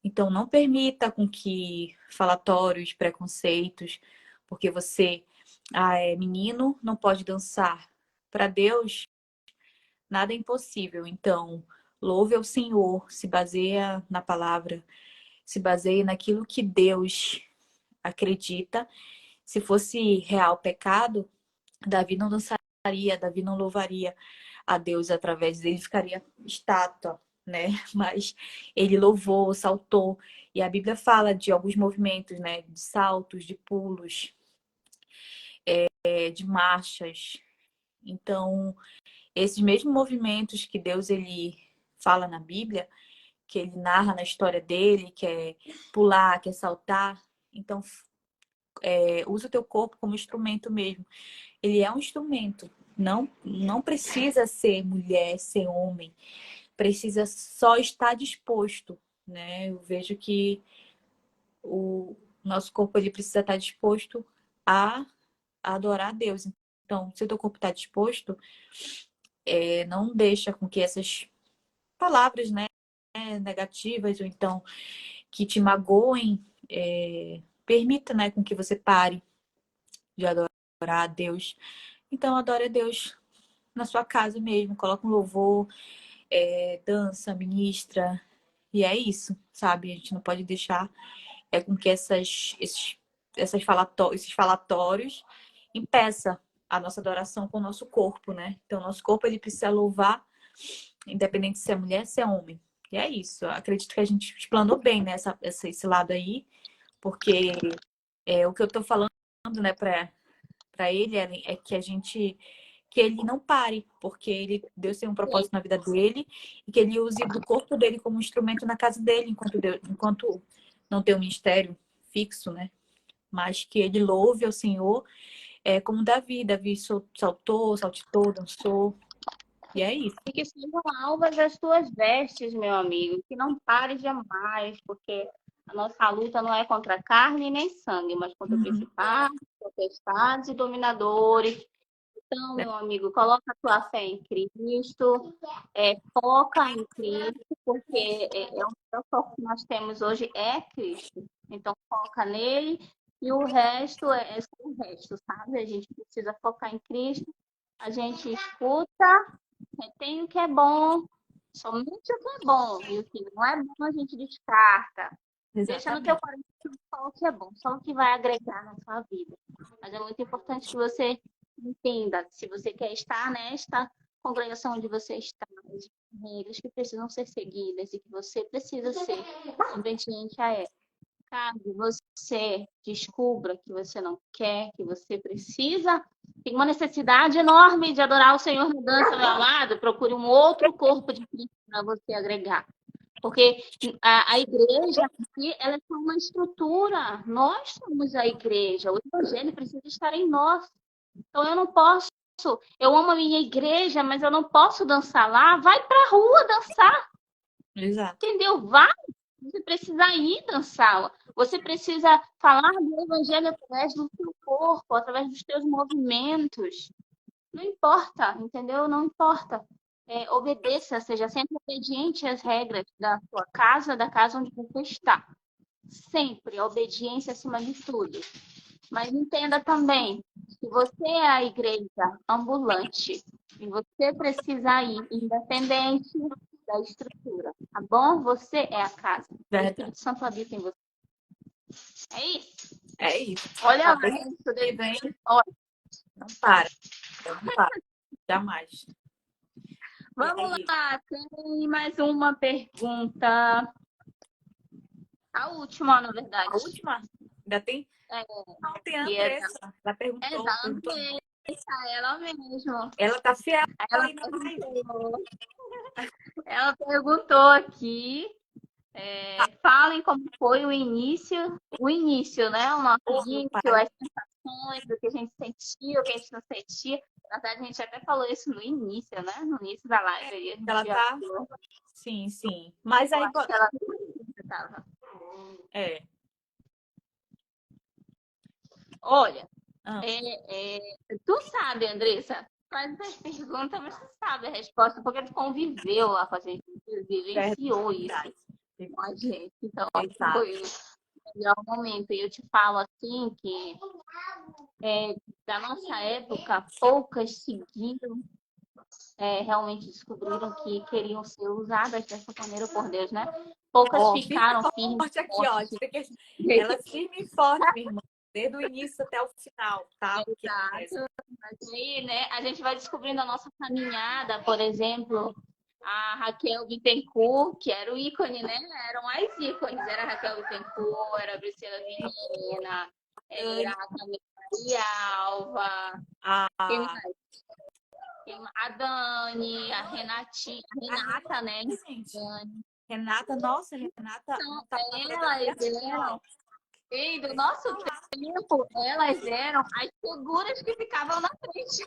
Então não permita com que falatórios, preconceitos, porque você é menino, não pode dançar. Para Deus, nada é impossível. Então, louve ao Senhor, se baseia na palavra, se baseia naquilo que Deus acredita. Se fosse real pecado, Davi não dançaria, Davi não louvaria a Deus através dele, ficaria estátua, né? Mas ele louvou, saltou. E a Bíblia fala de alguns movimentos, né? De saltos, de pulos, de marchas. Então, esses mesmos movimentos que Deus ele fala na Bíblia, que ele narra na história dele, que é pular, que é saltar. Então, usa o teu corpo como instrumento mesmo. Ele é um instrumento. Não precisa ser mulher, ser homem. Precisa só estar disposto, né? Eu vejo que o nosso corpo ele precisa estar disposto a adorar a Deus. Então, se o teu corpo está disposto, não deixa com que essas palavras, né, negativas ou então que te magoem, permita, né, com que você pare de adorar a Deus. Então, adore a Deus na sua casa mesmo, coloca um louvor, dança, ministra, e é isso, sabe? A gente não pode deixar com que esses falatórios impeça a nossa adoração com o nosso corpo, né? Então, nosso corpo ele precisa louvar, independente se é mulher, se é homem. E é isso. Eu acredito que a gente explanou bem, né, esse lado aí, porque o que eu tô falando, né, para ele, Ellen, é que ele não pare, porque Deus tem um propósito na vida dele e que ele use do corpo dele como instrumento na casa dele, enquanto não tem um ministério fixo, né? Mas que ele louve ao Senhor, como Davi. Davi saltou, saltitou, dançou. E é isso. E que sejam alvas as tuas vestes, meu amigo. Que não pare jamais, porque a nossa luta não é contra carne nem sangue, mas contra principados, potestades e dominadores. Então, meu amigo, coloca a tua fé em Cristo, foca em Cristo, porque o maior foco que nós temos hoje é Cristo. Então, foca nele e o resto é só o resto, sabe? A gente precisa focar em Cristo, a gente escuta, tem o que é bom, somente o que é bom, e o que não é bom a gente descarta. Deixa no teu Exatamente. coração só o que é bom, só o que vai agregar na sua vida. Mas é muito importante que você entenda, se você quer estar nesta congregação onde você está, as regras que precisam ser seguidas e que você precisa ser obediente a ela. Caso você descubra que você não quer, que você precisa, tem uma necessidade enorme de adorar o Senhor na dança, meu amado, procure um outro corpo de Cristo para você agregar. Porque a igreja aqui, ela é só uma estrutura. Nós somos a igreja. O evangelho precisa estar em nós. Então eu não posso. Eu amo a minha igreja, mas eu não posso dançar lá. Vai para a rua dançar. Exato. Entendeu? Vai. Você precisa ir dançar. Você precisa falar do evangelho através do seu corpo, através dos seus movimentos. Não importa, entendeu? Não importa. Obedeça, seja sempre obediente às regras da sua casa, da casa onde você está. Sempre, a obediência acima de tudo. Mas entenda também que você é a igreja ambulante e você precisa ir independente da estrutura, tá bom? Você é a casa. O Espírito Santo habita em você. É isso. É isso. Olha Tá lá, bem? isso daí. Olha, Não para. Não para. Jamais. vamos lá, tem mais uma pergunta. A última, na verdade. A última? Ainda tem? Não, tem a Andressa. Ela perguntou. Da Andressa, ela mesmo. Ela tá fiel Ela aí na live. Ela perguntou aqui. Falem como foi o início, né? O nosso início, as sensações, do que a gente sentia, o que a gente não sentia. Na verdade, a gente até falou isso no início, né? No início da live. Aí a gente Ela tá. falou. Sim, sim. Mas aí. Ela tava. Olha, tu sabe, Andressa, faz essa pergunta, mas tu sabe a resposta, porque tu conviveu lá com a gente, vivenciou isso com a gente. Então, foi o melhor momento. E eu te falo assim que da nossa época, poucas seguiram realmente descobriram que queriam ser usadas dessa maneira por Deus, né? Poucas Ó, firme ficaram e firmes forte e aqui, ó. fortes. Ela é firme e forte, minha irmã. Desde o início até o final, tá? Porque Exato. Mas aí, né, a gente vai descobrindo a nossa caminhada, por exemplo, a Raquel Bittencourt, que era o ícone, né? Eram mais ícones. Era a Raquel Bittencourt, era a Priscila Menina, era Dani, a Camila Maria Alva, quem a, mais? A Dani, a Renatinha, a a Renata, né? Renata, gente. Dani. Renata, nossa, Renata Então, não tava na coreografia elas assim, ó. eram, e do Deixa eu nosso falar. tempo, elas eram as figuras que ficavam na frente.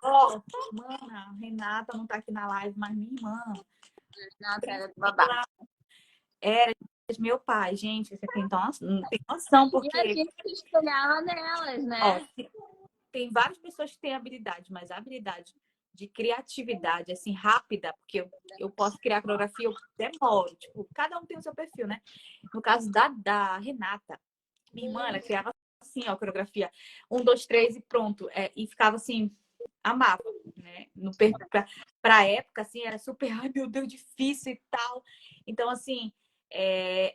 Ó, mana, Renata não tá aqui na live, mas minha irmã, Renata era babá. Priscila, era de meu pai, gente. Você não tem noção, E a porque, gente se espelhava nelas, ó, né? tem várias pessoas que têm habilidade, mas a habilidade de criatividade, assim, rápida, porque eu posso criar coreografia, eu demoro. Tipo, cada um tem o seu perfil, né? No caso da Renata, minha irmã, ela criava assim, ó, coreografia. Um, dois, três e pronto. E ficava assim, amava, né? Pra época, assim, era super, ai meu Deus, difícil e tal. Então, assim,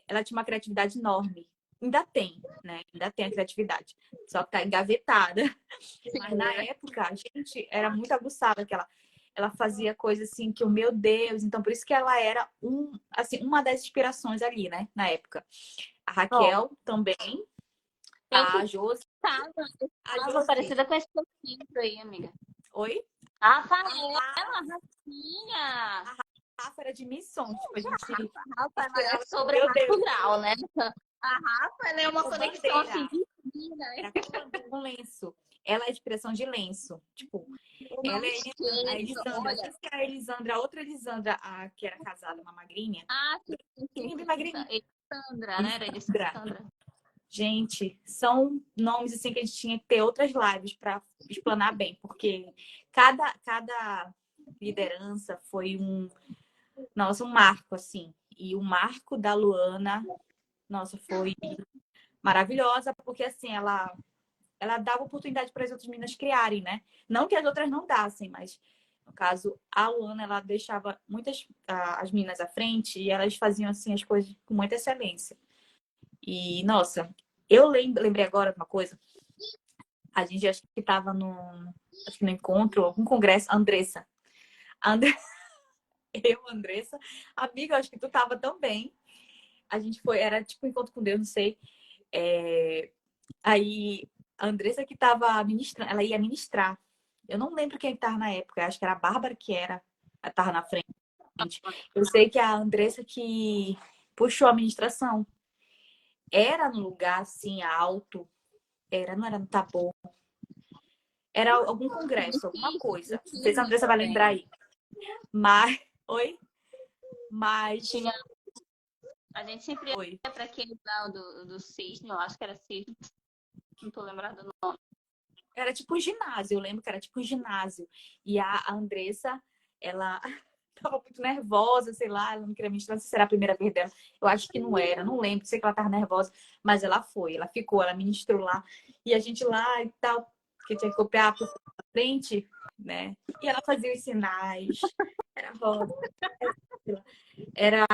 ela tinha uma criatividade enorme. Ainda tem, né? Ainda tem a criatividade. Só que tá engavetada. Mas na Sim. época, a gente era muito aguçada, que ela fazia coisas assim que o meu Deus, então por isso que ela era assim, uma das inspirações ali, né, na época. A Bom, Raquel também, eu a Josi, a estava Josi. parecida com esse teu filtro aí, amiga. Oi? A A Rafaela, Rafa, Rafinha. a Rafa era de missões, tipo, a gente A Rafa, ela é esperava, meu Deus, sobrenatural, né? A Rafa, ela é uma o conexão assim, bandeira, divina, né? era com lenço. Ela é de expressão de lenço, tipo, O ela nome é a esquerdo, Elisandra, não sei olha. se é a Elisandra, a outra Elisandra, a que era casada, uma magrinha, Ah, sim, sim, sim, bem sim. magrinha. Sandra, né? Era Elisandra. Sandra. Gente, são nomes assim que a gente tinha que ter outras lives para explanar bem, porque cada liderança foi nossa, um marco assim. E o marco da Luana, nossa, foi maravilhosa, porque assim, ela dava oportunidade para as outras meninas criarem, né? Não que as outras não dassem, mas no caso, a Luana, ela deixava muitas as meninas à frente e elas faziam assim as coisas com muita excelência. E nossa, eu lembrei agora de uma coisa. A gente acho que estava acho que no encontro, algum congresso, a Andressa. A Andre... Eu, Andressa, amiga, acho que tu tava também. A gente foi, era tipo um encontro com Deus, não sei. Aí a Andressa que tava ministrando, ela ia ministrar. Eu não lembro quem estava na época, acho que era a Bárbara que estava na frente. Eu sei que a Andressa que puxou a ministração. Era no lugar assim alto, não era no Taboão. Era algum congresso, alguma coisa. Não sei se a Cisne Andressa vai lembrar também. aí. Mas. Oi? Mas. Tinha, a gente sempre Oi. ia para aquele lá do Cisne, eu acho que era Cisne, não tô lembrada do nome. Era tipo um ginásio, eu lembro que era tipo um ginásio. E a Andressa, ela tava muito nervosa, sei lá, ela não queria mentir, não sei se era a primeira vez dela. Eu acho que não era, não lembro, sei que ela tava nervosa, mas ela foi, ela ficou, ela ministrou lá. E a gente lá e tal, que tinha que copiar pra frente, né? E ela fazia os sinais, era roda, era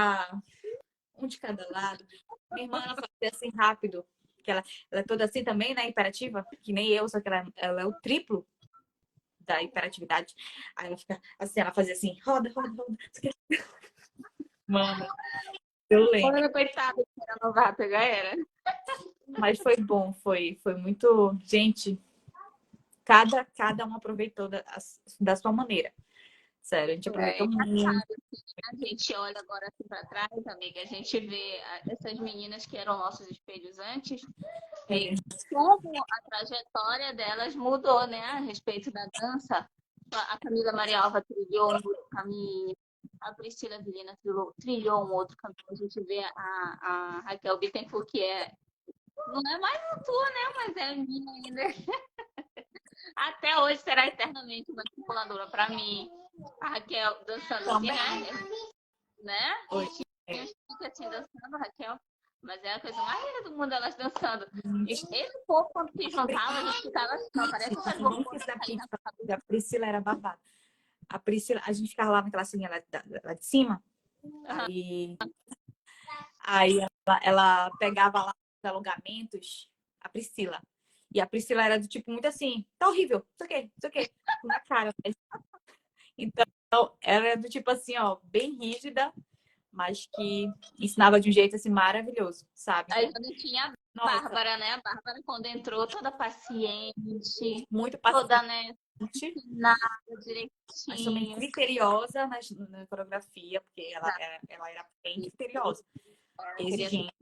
um de cada lado. Minha irmã, ela fazia assim rápido, que ela é toda assim também, né? Imperativa, que nem eu, só que ela é o triplo da hiperatividade. Aí ela fica assim, ela fazia assim, roda, roda, roda. Mano, eu lembro. Olha, coitada, que era novata, já era. Mas foi bom, foi muito. Gente, cada um aproveitou da sua maneira. Sério, a gente É aproveitou muito. engraçado, assim, a gente olha agora assim para trás, amiga, a gente vê essas meninas que eram nossos espelhos antes, vê É, como a trajetória delas mudou, né, a respeito da dança. A Camila Maria Alva trilhou um outro caminho, a Priscila Avelina trilhou um outro caminho. A gente vê a Raquel Bittencourt, que não é mais a tua, né, mas é minha ainda. Até hoje será eternamente uma tripuladora para mim. A Raquel dançando assim, também. né? Oi. Tinha uns piques assim dançando, Raquel. Mas é a coisa mais linda do mundo elas dançando. E Gente, esse povo, quando se juntava, a gente ficava assim, ó, parece essas não borboletas fiz da caindo na Pizza, cabeça. da Priscila era babada. A Priscila, a gente ficava lá naquela salinha lá de cima. Aham. Aí ela pegava lá os alongamentos, a Priscila. E a Priscila era do tipo muito assim, tá horrível, isso aqui, isso aqui, na cara. Então, ela era do tipo assim, ó, bem rígida, mas que ensinava de um jeito assim maravilhoso, sabe? Aí quando tinha a Nossa, Bárbara, né? A Bárbara, quando entrou, toda paciente, muito toda, paciente, né? Ensinava mas também direitinho. criteriosa na coreografia, porque ela era bem criteriosa, Ela queria exigente.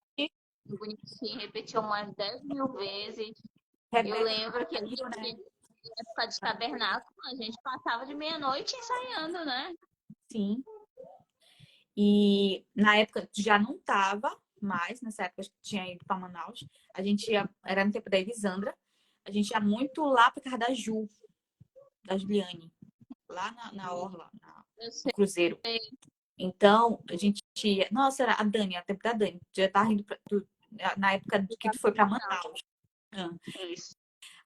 tudo bonitinho, repetiu umas 10 mil vezes. Eu Rebeca, lembro que a gente, né? na época de tabernáculo, a gente passava de meia-noite ensaiando, né? Sim. E na época já não tava mais, nessa época que tinha ido para Manaus. A gente ia, era no tempo da Elisandra, a gente ia muito lá para casa da Ju, da Juliane, lá na Orla, Eu no sei. Cruzeiro. Então, a gente ia. Nossa, era a Dani, era o tempo da Dani. Já tava indo na época que tu foi para Manaus. Ah. Isso.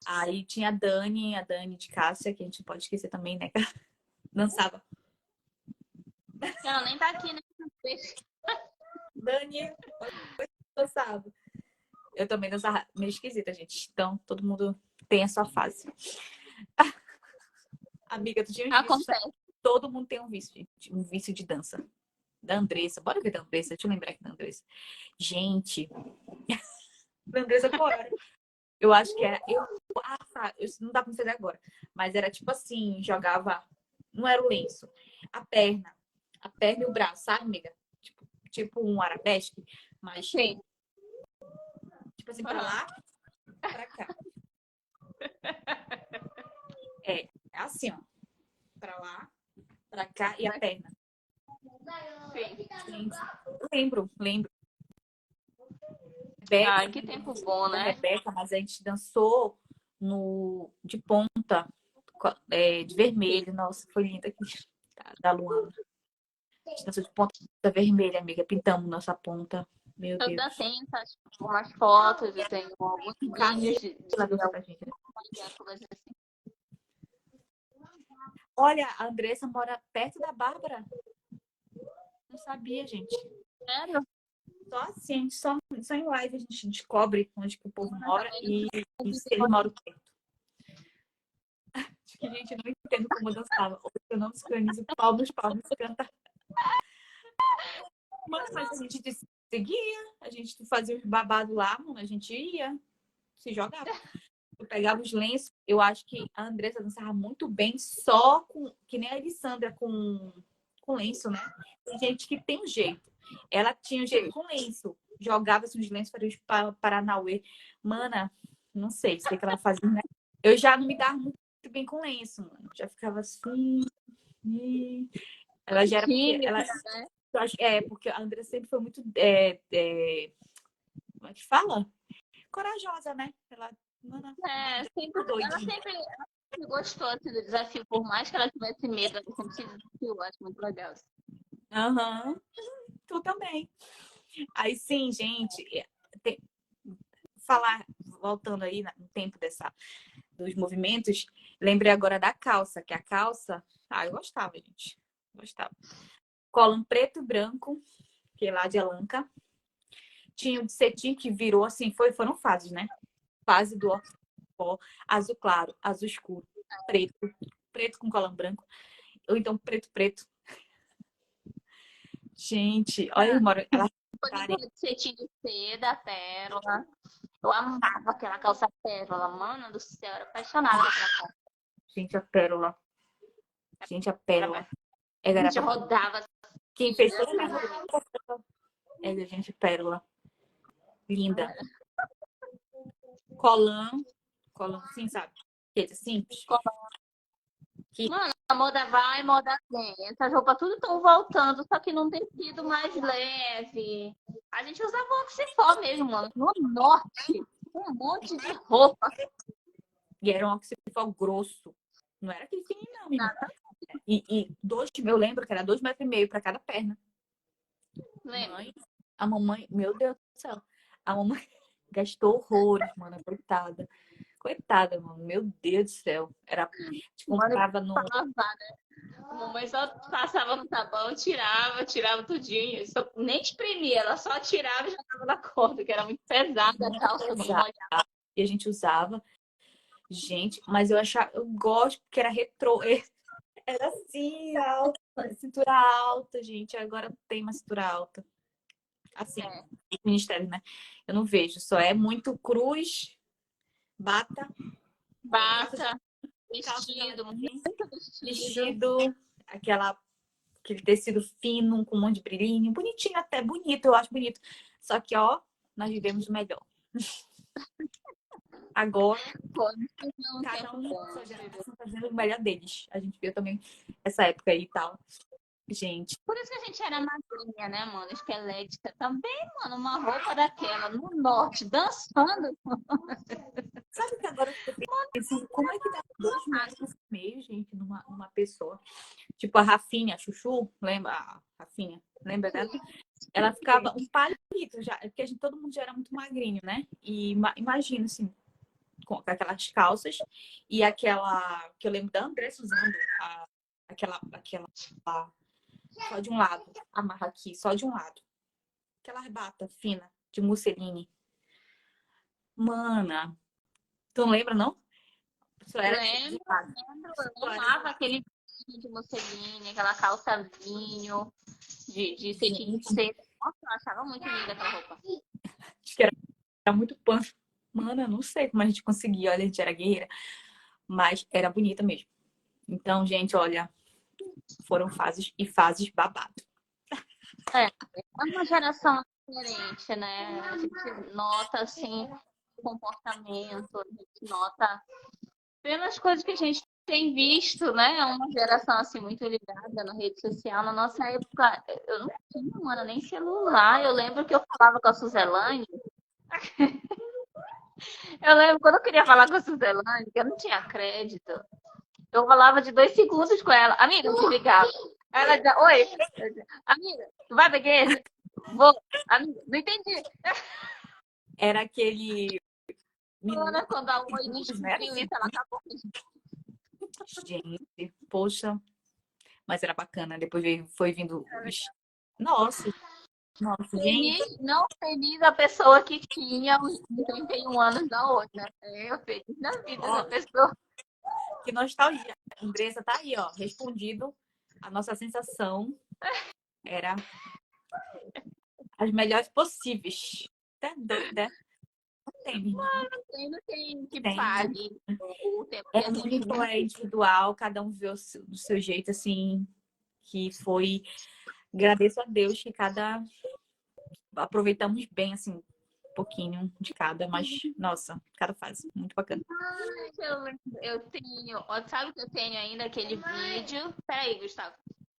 Aí tinha a Dani de Cássia, que a gente não pode esquecer também, né? Que dançava. Ela nem tá aqui, né? Dani dançava. Eu também dançava meio esquisita, gente. Então, todo mundo tem a sua fase. Amiga, tu tinha uns vícios. Acontece. Todo mundo tem um vício de dança. Da Andressa. Bora ver da Andressa. Deixa eu lembrar aqui da Andressa. Gente, da Andressa qual era? Eu acho que era. Não dá pra fazer agora. Mas era tipo assim: jogava. Não era o lenço. A perna. A perna e o braço, sabe, amiga? Tipo um arabesque. Mas, Sim. tipo assim, pra lá, pra cá. É assim, ó. Pra lá, pra cá e a perna. Sim. Gente, lembro. Ai, Rebeca, que tempo bom, da né? Rebeca, mas a gente dançou no de ponta, de vermelho. Nossa, foi linda aqui, da Luana. A gente dançou de ponta vermelha, amiga. Pintamos nossa ponta. Meu Eu ainda Deus. tenho umas fotos, eu tenho alguns Carlos vídeos ela de dançou com a gente, né? algumas épocas assim. Olha, a Andressa mora perto da Bárbara. Não sabia, gente. Sério? Só assim, só em live a gente descobre onde que o povo Eu mora também e se eles moram perto. Acho que a gente não entende como eu dançava. Hoje eu não sincronizo palmas, canta. Mas a gente seguia, a gente fazia os babados lá, mano, a gente ia, se jogava. Eu pegava os lenços, eu acho que a Andressa dançava muito bem, só com, que nem a Alessandra com lenço, né? Tem gente que tem um jeito. Ela tinha um jeito com lenço, jogava-se uns lenços para os Paranauê. Mana, não sei que ela fazia, né? Eu já não me dava muito bem com lenço, mano. Já ficava assim. Ela já era porque Tímida, ela né? eu acho, porque a Andressa sempre foi muito como é que fala? Corajosa, né? Ela É, sempre, doidinha. ela sempre gostou assim, do desafio, por mais que ela tivesse medo, ela sempre se desafiou, eu acho muito legal. Aham, tu também. Aí sim, gente, tem- falar, voltando aí no tempo dos movimentos, lembrei agora da calça, que a calça, eu gostava, gente. Gostava. Colã preto e branco, que é lá de Alanca. Tinha o de cetim que virou assim, foram fases, né? Fase do ó, azul claro, azul escuro, preto, preto com colã branco, ou então preto. Gente, olha, ela Bonita de cetim de seda, pérola. Eu amava aquela calça pérola, mano do céu, era apaixonada pela calça. gente, a pérola. Gente, a pérola. A Ela era gente rodava quem assim, fez toda a minha dançava. roupa é a gente, pérola. Linda. Colã, sim, sabe? Aquele simples. Que Mano, a moda vai, moda vem. Essas roupas tudo estão voltando, só que num tecido mais leve. A gente usava oxifó mesmo, mano. No norte, um monte de roupa. e era um oxifol grosso. Não era aquele fininho, não, menina. E eu lembro que era 2,5 metros para cada perna. Lembra? A mamãe, meu Deus do céu. A mamãe gastou horrores, mano, coitada. Coitada, mano. Meu Deus do céu. Era, tipo, Mano, comprava no. a mamãe só passava no sabão, tirava tudinho. Nem espremia, ela só tirava e jogava na corda, que era muito pesada a Muito calça quando pesado. molhava. E a gente usava. Gente, mas eu gosto porque era retrô. Era assim, alta, cintura alta, gente. Agora não tem mais cintura alta. Assim, É, ministério, né? Eu não vejo. Só é muito cruz, bata, bata, calça de vestido, jeans, muito vestido. vestido, aquele tecido fino com um monte de brilhinho. Bonitinho até, bonito, eu acho bonito. Só que, ó, nós vivemos o melhor. Agora, Pô, um cada tempo um, bom. sua geração, fazendo o melhor deles. A gente viu também essa época aí e tal. Gente, Por isso que a gente era magrinha, né, mano? Esquelética também, mano. Uma roupa daquela no norte, dançando. sabe que agora eu fico pensando, como é que dá 2,5 metros, gente, numa pessoa? Tipo a Rafinha, a Chuchu, lembra? A Rafinha, lembra dela? Ela ficava um palito já, porque todo mundo já era muito magrinho, né? E imagina, assim, com aquelas calças e aquela que eu lembro da Andressa usando, aquela só de um lado, amarra aqui, só de um lado. Aquela bata fina de musseline. Mana, tu não lembra, não? Isso era de Lembro, lado. eu amava aquele vestido de musseline, aquela calça vinho, de cetim de Gente, seda. Nossa, eu achava muito linda aquela roupa. acho que era muito pano. Mana, não sei como a gente conseguia, olha, a gente era guerreira, mas era bonita mesmo. Então, gente, olha, foram fases e fases babado. É, é uma geração diferente, né? A gente nota, assim, o comportamento, a gente nota pelas coisas que a gente tem visto, né? É uma geração, assim, muito ligada na rede social. Na nossa época, eu não tinha, mano, nem celular. Eu lembro que eu falava com a Suzelane. Eu lembro quando eu queria falar com a Suzelane, que eu não tinha crédito. Eu falava de 2 segundos com ela. Amiga, eu desligava. Ela dizia, oi. Eu dizia, amiga, tu vai pra igreja? Vou. Amiga, não entendi. Era aquele Ana, minutos, quando a oi segundos, né? descobriu isso, ela acabou. Gente, poxa, mas era bacana. Depois foi vindo os. Nossa, nossa, gente. Feliz, não feliz a pessoa que tinha os 31 anos da outra. Eu feliz na vida Ó, da pessoa. que nostalgia. A Andressa tá aí, ó, respondido. A nossa sensação era as melhores possíveis. Até doida. Não tem, menina. Não tem que Tem. pague o tempo que É a gente único, é individual, cada um vê do seu jeito, assim, que foi. Agradeço a Deus que cada. Aproveitamos bem, assim, um pouquinho de cada, mas, nossa, cada fase. Muito bacana. eu tenho. Ó, sabe que eu tenho ainda aquele vídeo? Peraí, Gustavo.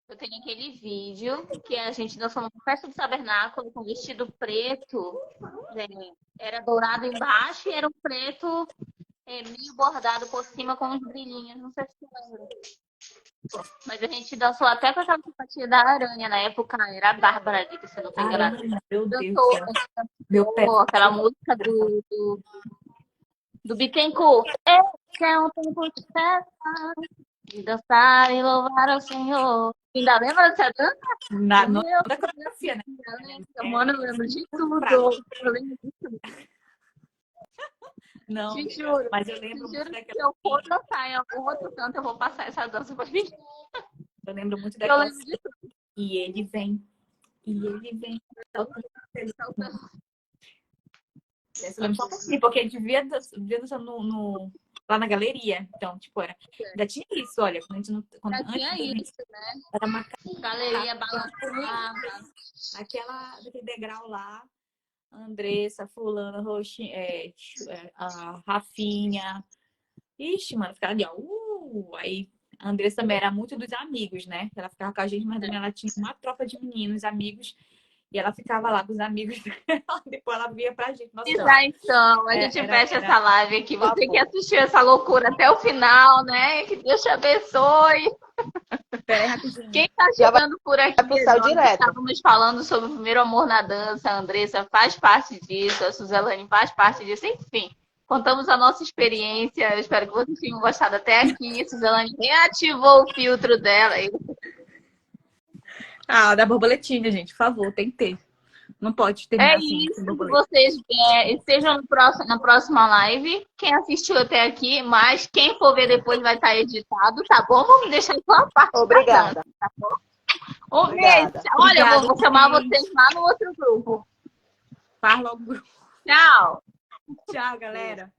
Eu tenho aquele vídeo que a gente dançou numa festa do tabernáculo com vestido preto. Era dourado embaixo e era um preto meio bordado por cima com uns brilhinhos. Não sei se você lembra. Mas a gente dançou até com aquela simpatia da aranha na época. Era a Bárbara ali, se eu não tô enganada. Aranha, meu Deus do Dançou, céu. Meu pé. aquela música do Bittencourt. Esse é um tempo de festa, de dançar e louvar ao Senhor. Ainda lembra dessa dança? Não Meu da coreografia, né? Mano, eu lembro de tudo. Eu lembro de tudo. Não, Te juro. mas eu Te lembro muito juro que daquela. se eu for dançar em algum outro canto, eu vou passar essa dança pra mim. Eu lembro muito Eu daquela. lembro de tudo. E ele vem. E ele vem. Essa eu lembro só um pouquinho, porque a gente via dançando lá na galeria. Então, tipo, ainda tinha isso, olha. Quando a gente não, quando, Já antes tinha da gente isso, né? era uma Galeria balançava. daquele degrau lá. Andressa, fulana, a Rafinha. Ixi, mano, ficava ali, ó. Aí a Andressa também era muito dos amigos, né? Ela ficava com a gente, mas também ela tinha uma tropa de meninos, amigos. E ela ficava lá com os amigos dela. Depois ela via pra gente. Nossa, Já então, a gente fecha essa live aqui. Você que assistiu essa loucura até o final, né? Que Deus te abençoe. Pera aí, rapidinho. Quem tá chegando por aqui, Vai nós direto. estávamos falando sobre o primeiro amor na dança. A Andressa faz parte disso, a Suzelane faz parte disso, enfim. Contamos a nossa experiência. Eu espero que vocês tenham gostado até aqui. Suzelane reativou o filtro dela. Ah, da borboletinha, gente, por favor, tem que ter. Não pode terminar É assim, isso, sem que borboleta. vocês estejam na próxima live. Quem assistiu até aqui, mas quem for ver depois vai estar editado, tá bom? Vamos deixar só a parte. Obrigada. Tá bom? Um Obrigada. beijo. Olha, eu vou Obrigada, chamar gente. vocês lá no outro grupo. Faz logo. Tchau. Tchau, galera.